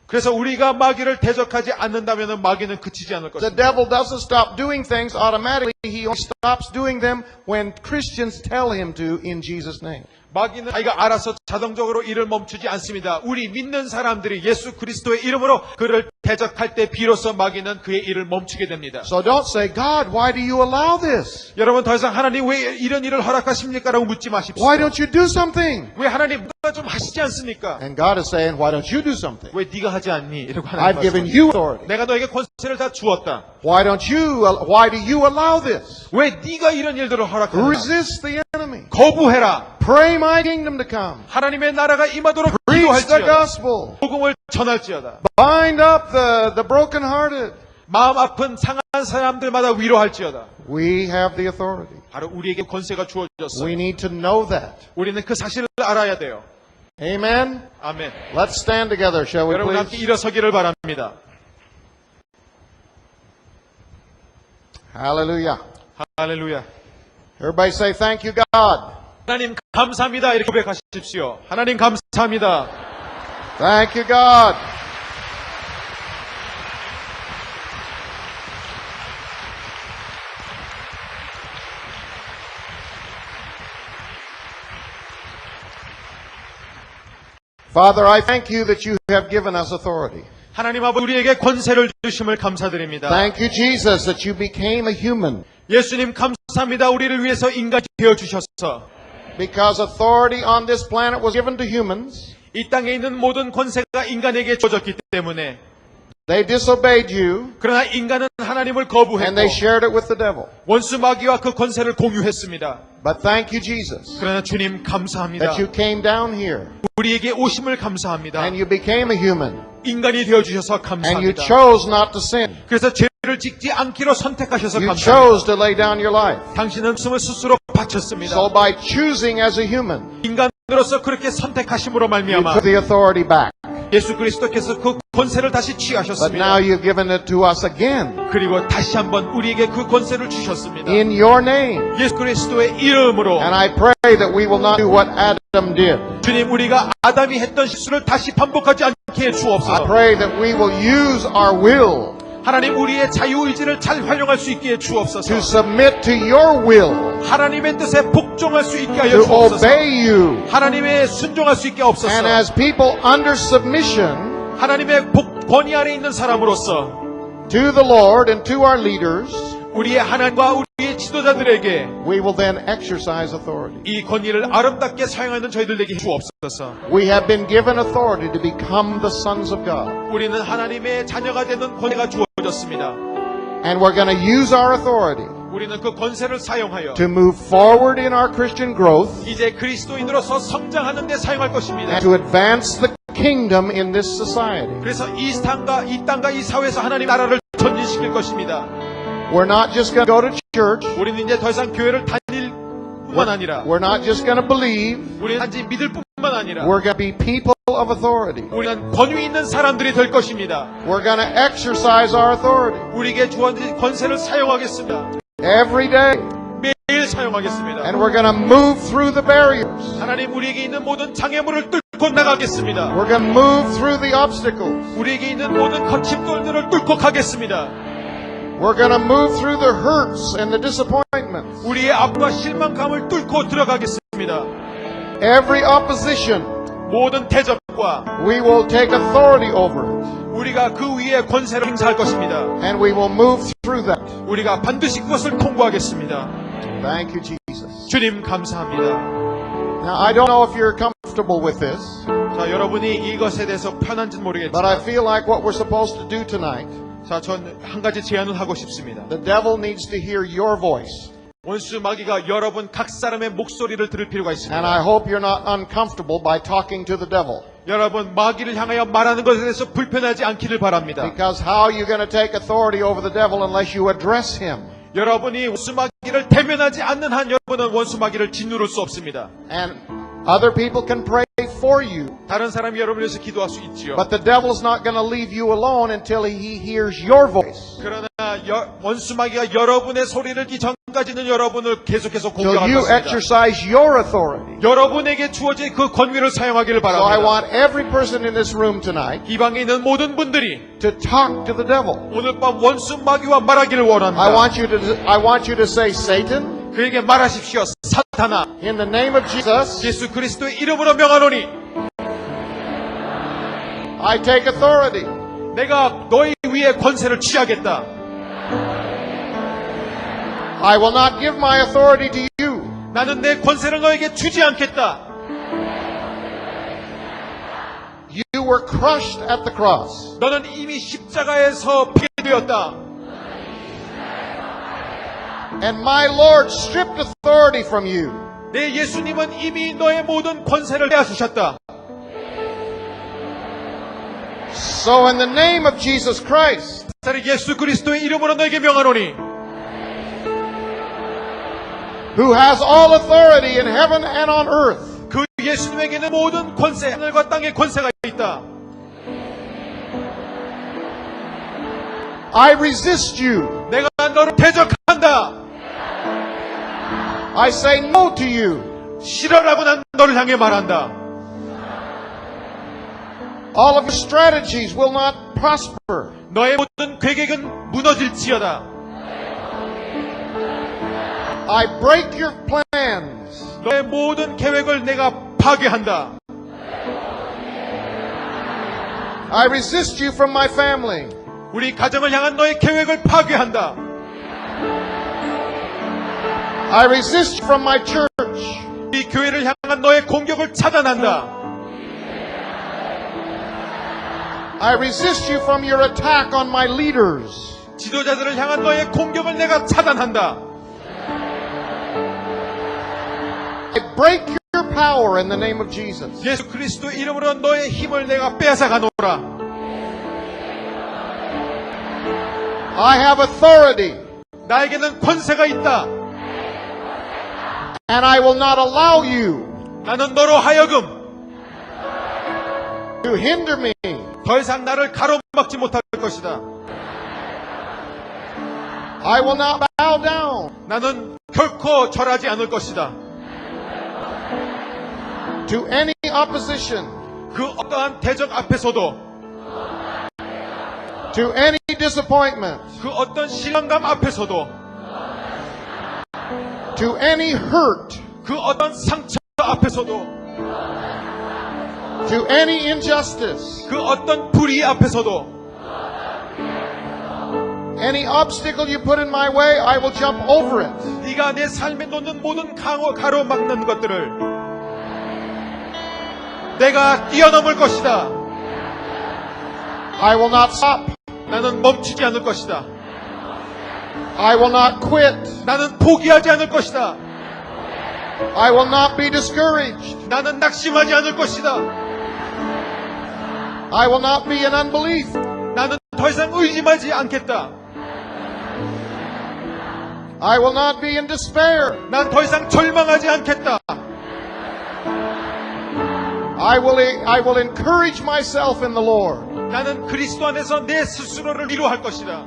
그래서 우리가 마귀를 대적하지 않는다면 마귀는 그치지 않을 The 것입니다. devil doesn't stop doing things automatically. He only stops doing them when Christians tell him to in Jesus' name. 마귀는 자기가 알아서 자동적으로 일을 멈추지 않습니다. 우리 믿는 사람들이 예수 그리스도의 이름으로 그를 대적할 때 비로소 마귀는 그의 일을 멈추게 됩니다. So don't say, God, why do you allow this? 여러분 더 이상 하나님 왜 이런 일을 허락하십니까? 라고 묻지 마십시오. Why don't you do something? 왜 하나님 누가 좀 하시지 않습니까? And God is saying, why don't you do something? 왜 네가 하지 않니? 이러고 하나님 I've given 말씀하십니다. you authority. 내가 너에게 권세를 다 주었다. Why do you allow this? 왜 네가 이런 일들을 허락하느냐? Resist the enemy. 거부해라. Pray my kingdom to come. 하나님의 나라가 임하도록 Preach the 기도할지어다. gospel. 복음을 전할지어다. Bind up the brokenhearted. 마음 아픈 상한 사람들마다 위로할지어다. We have the authority. 바로 우리에게 권세가 주어졌어요. We need to know that. 우리는 그 사실을 알아야 돼요. Amen. 아멘. Let's stand together, shall we 여러분 함께 please? 일어서기를 바랍니다. Hallelujah. 할렐루야. Everybody say thank you, God. 하나님 감사합니다. 이렇게 고백하십시오. 하나님 감사합니다. Thank you, God. Father, I thank you that you have given us authority. 하나님 아버지 우리에게 권세를 주심을 감사드립니다. Thank you, Jesus, that you became a human. 예수님 감사합니다. 우리를 위해서 인간이 되어 주셔서 Because authority on this planet was given to humans, 이 땅에 있는 모든 권세가 인간에게 주어졌기 때문에 they disobeyed you, 그러나 인간은 하나님을 and 거부했고 they shared it with the devil. 원수 마귀와 그 권세를 공유했습니다. But thank you, Jesus, 그러나 주님 감사합니다. that you came down here, 우리에게 오심을 감사합니다. and you became a human, 인간이 되어 주셔서 and you 감사합니다. chose not to sin. 그래서 죄를 짓지 않기로 선택하셔서 You 감사합니다. chose to lay down your life. 당신은 숨을 스스로 바쳤습니다. So by choosing as a human, 인간으로서 그렇게 선택하심으로 you 말미암아 took the authority back. 예수 그리스도께서 그 권세를 다시 But now 취하셨습니다. you've given it to us again 그리고 다시 한번 우리에게 그 권세를 주셨습니다. in your name. 예수 그리스도의 이름으로 And I pray that we will not do what Adam did. 주님 우리가 아담이 했던 실수를 다시 반복하지 않게 해 I 주옵소서. pray that we will use our will 하나님 우리의 자유의지를 잘 활용할 수 있게 해 주옵소서. to submit to your will, 하나님의 뜻에 복종할 수 있게 하여 to 주옵소서. obey you. 하나님의 순종할 수 있게 And 없소서. as people under submission 하나님의 권위 아래 있는 사람으로서 to the Lord and to our leaders, 우리의 하나님과 우리의 지도자들에게 we will then exercise authority. 이 권위를 아름답게 사용하는 저희들에게 주옵소서. We have been given authority to become the sons of God. 우리는 하나님의 자녀가 되는 권위가 주어졌습니다. And we're going to use our authority 우리는 그 권세를 사용하여 to move forward in our Christian growth 이제 그리스도인으로서 성장하는 데 사용할 것입니다. and to advance the kingdom in this society. 그래서 이 땅과 이 사회에서 하나님 나라를 전진시킬 것입니다. We're not just going to go to church. 우리는 이제 더 이상 교회를 다닐 뿐만 아니라 We're not just going to believe. 우리는 단지 믿을 뿐만 아니라 We're going to be people of authority. 우리는 권위 있는 사람들이 될 것입니다. We're going to exercise our authority 우리에게 주어진 권세를 사용하겠습니다. every day. 매일 사용하겠습니다. And we're going to move through the barriers. 하나님 우리에게 있는 모든 장애물을 뚫고 나가겠습니다. We're going to move through the obstacles. 우리에게 있는 모든 거침돌들을 뚫고 가겠습니다. We're going to move through the hurts and the disappointments. 우리의 아픔과 실망감을 뚫고 들어가겠습니다. Every opposition, 모든 대적과 we will take authority over it. 우리가 그 위에 권세를 행사할 것입니다. And we will move through that. 우리가 반드시 그것을 통과하겠습니다. Thank you, Jesus. 주님 감사합니다. Now, I don't know if you're comfortable with this, 자, 여러분이 이것에 대해서 편한지는 but I 모르겠지만 feel like what we're supposed to do tonight, 자, 전 한 가지 제안을 하고 싶습니다. the devil needs to hear your voice. 원수 마귀가 여러분 각 사람의 목소리를 들을 필요가 And 있습니다. I hope you're not uncomfortable by talking to the devil. 여러분 마귀를 향하여 말하는 것에 대해서 불편하지 않기를 바랍니다. Because how are you going to take authority over the devil unless you address him? 여러분이 원수 마귀를 대면하지 않는 한 여러분은 원수 마귀를 짓누를 수 없습니다. And Other people can pray for you. 다른 사람이 여러분을 위해서 기도할 수 있지요. But the devil's not going to leave you alone until he hears your voice. 그러나 원수마귀가 여러분의 소리를 듣기 전까지는 여러분을 계속해서 Till 공격할 you 것입니다. exercise your authority. 여러분에게 주어진 그 권위를 사용하기를 So I 바랍니다. want every person in this room tonight 이 방에 있는 모든 분들이 to talk to the devil. 오늘 밤 원수마귀와 말하기를 원합니다. I want you to say, Satan, 그에게 말하십시오. 사탄아, in the name of Jesus, 예수 그리스도의 이름으로 명하노니 I take authority. 내가 너희 위에 권세를 취하겠다. I will not give my authority to you. 나는 내 권세를 너에게 주지 않겠다. You were crushed at the cross. 너는 이미 십자가에서 파괴되었다. And my Lord stripped authority from you. 내 예수님은 이미 너의 모든 권세를 빼앗으셨다. So in the name of Jesus Christ, 예수 그리스도의 이름으로 너에게 명하노니 who has all authority in heaven and on earth, 그 예수님에게는 모든 권세, 하늘과 땅의 권세가 있다. I resist you. 내가 너를 대적한다. I say no to you. 싫어라고 난 너를 향해 말한다. All of your strategies will not prosper. 너의 모든 계획은 무너질지어다. I break your plans. 너의 모든 계획을 내가 파괴한다. I resist you from my family. 우리 가정을 향한 너의 계획을 파괴한다. I resist you from my church. 이 교회를 향한 너의 공격을 차단한다. I resist you from your attack on my leaders. 지도자들을 향한 너의 공격을 내가 차단한다. I break your power in the name of Jesus. 예수 그리스도 이름으로 너의 힘을 내가 빼앗아가노라. I have authority, 나에게는 권세가 있다. and I will not allow you 나는 너로 하여금 to hinder me. 더 이상 나를 가로막지 못할 것이다. I will not bow down 나는 결코 절하지 않을 것이다. to any opposition, 그 어떠한 대적 앞에서도, to any disappointment, 그 어떤 실망감 앞에서도, to any hurt, 그 어떤 상처 앞에서도, to any injustice, 그 어떤 불의 앞에서도, any obstacle you put in my way, I will jump over it. 네가 내 삶에 놓는 모든 가로막는 것들을 내가 뛰어넘을 것이다. I will not stop. 나는 멈추지 않을 것이다. I will not quit. 나는 포기하지 않을 것이다. I will not be discouraged. 나는 낙심하지 않을 것이다. I will not be in unbelief. 나는 더 이상 의심하지 않겠다. I will not be in despair. 난 더 이상 절망하지 않겠다. I will encourage myself in the Lord. 나는 그리스도 안에서 내 스스로를 위로할 것이다.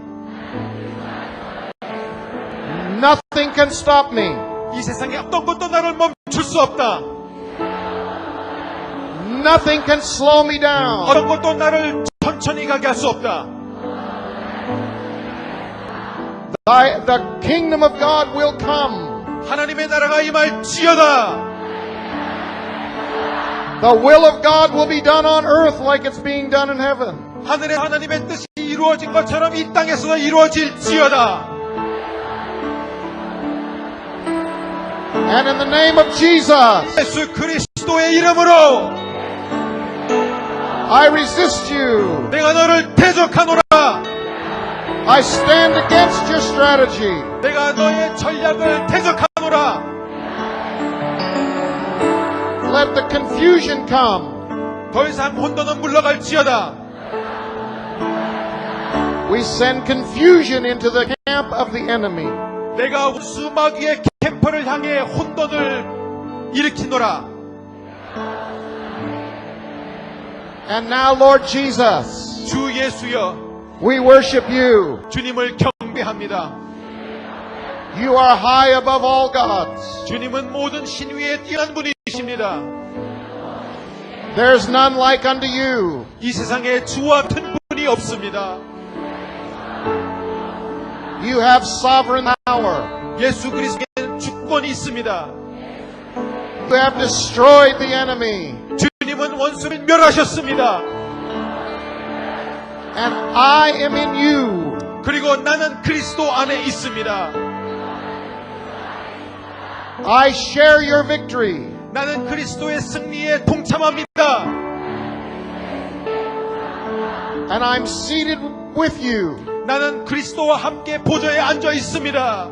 Nothing can stop me. 이 세상에 어떤 것도 나를 멈출 수 없다. Nothing can slow me down. 어떤 것도 나를 천천히 가게 할 수 없다. The kingdom of God will come. 하나님의 나라가 임할지어다. The will of God will be done on earth like it's being done in heaven. 하늘에 하나님의 뜻이 이루어진 것처럼 이 땅에서도 이루어질지어다. And in the name of Jesus, 예수 그리스도의 이름으로 I resist you. 내가 너를 대적하노라. I stand against your strategy. 내가 너의 전략을 대적하노라. Let the confusion come. 더 이상 혼돈은 물러갈지어다. We send confusion into the camp of the enemy. 내가 원수 마귀의 캠프를 향해 혼돈을 일으키노라. And now, Lord Jesus, 주 예수여, we worship you. 주님을 경배합니다. You are high above all gods. 주님은 모든 신 위에 뛰어난 분이십니다. There's none like unto you. 이 세상에 주와 같은 분이 없습니다. You have sovereign power. 예수 그리스도에는 주권이 있습니다. You have destroyed the enemy. 주님은 원수를 멸하셨습니다. And I am in you. 그리고 나는 그리스도 안에 있습니다. I share your victory. 나는 그리스도의 승리에 동참합니다. And I'm seated with you. 나는 그리스도와 함께 보좌에 앉아 있습니다.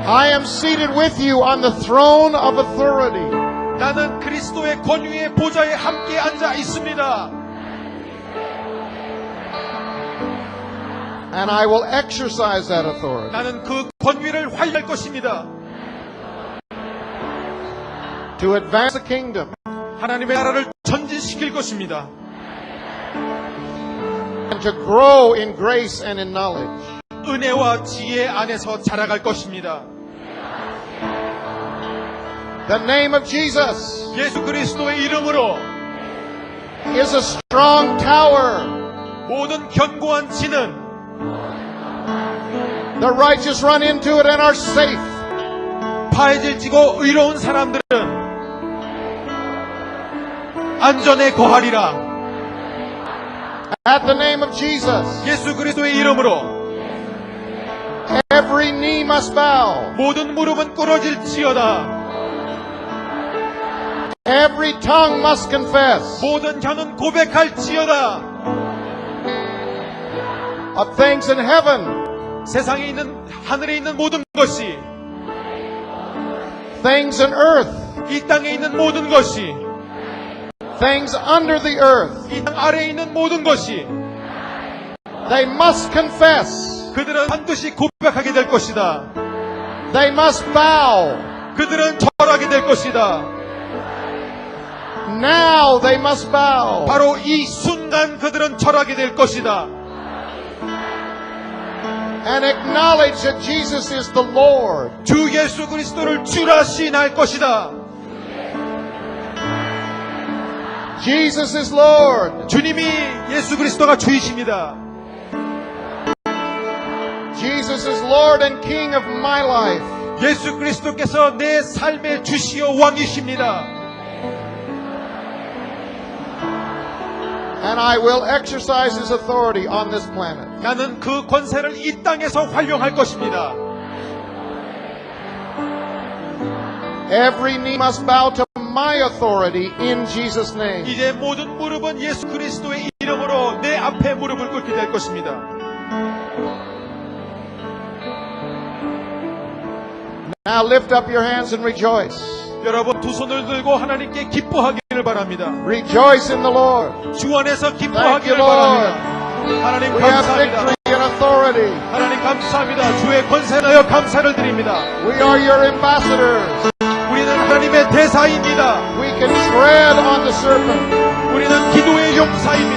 I am seated with you on the throne of authority. 나는 그리스도의 권위의 보좌에 함께 앉아 있습니다. And I will exercise that authority 나는 그 권위를 활용할 것입니다. to advance the kingdom 하나님의 나라를 전진시킬 것입니다. and to grow in grace and in knowledge. 은혜와 지혜 안에서 자라갈 것입니다. The name of Jesus 예수 그리스도의 이름으로 is a strong tower. 모든 견고한 진은 The righteous run into it and are safe. 파해질지고 의로운 사람들은 안전에 거하리라. At the name of Jesus, 예수 그리스도의 이름으로 every knee must bow. 모든 무릎은 꿇어질지어다. Every tongue must confess 모든 혀는 고백할지어다. of things in heaven, 세상에 있는 하늘에 있는 모든 것이, things in earth, 이 땅에 있는 모든 것이, things under the earth. 이 땅 아래에 있는 모든 것이 They must confess. 그들은 반드시 고백하게 될 것이다. They must bow. 그들은 절하게 될 것이다. Now they must bow. 바로 이 순간 그들은 절하게 될 것이다. And acknowledge that Jesus is the Lord. 주 예수 그리스도를 주라 시인할 것이다. Jesus is Lord. 주님이 예수 그리스도가 주이십니다. Jesus is Lord and King of my life. 예수 그리스도께서 내 삶의 주시오 왕이십니다. And I will exercise His authority on this planet. 나는 그 권세를 이 땅에서 활용할 것입니다. Every knee must bow to my authority in Jesus' name. 이제 모든 무릎은 예수 그리스도의 이름으로 내 앞에 무릎을 꿇게 될 것입니다. Now lift up your hands and rejoice. 여러분 두 손을 들고 하나님께 기뻐하기를 바랍니다. Rejoice in the Lord. 주 안에서 Thank 기뻐하기를 you, Lord. 바랍니다. 하나님 We have 감사합니다. victory and authority. 하나님 감사합니다. 주의 권세하여 감사를 드립니다. We are your ambassadors. 우리는 하나님의 대사입니다. We can tread on the serpent. 우리는 기도의 용사입니다.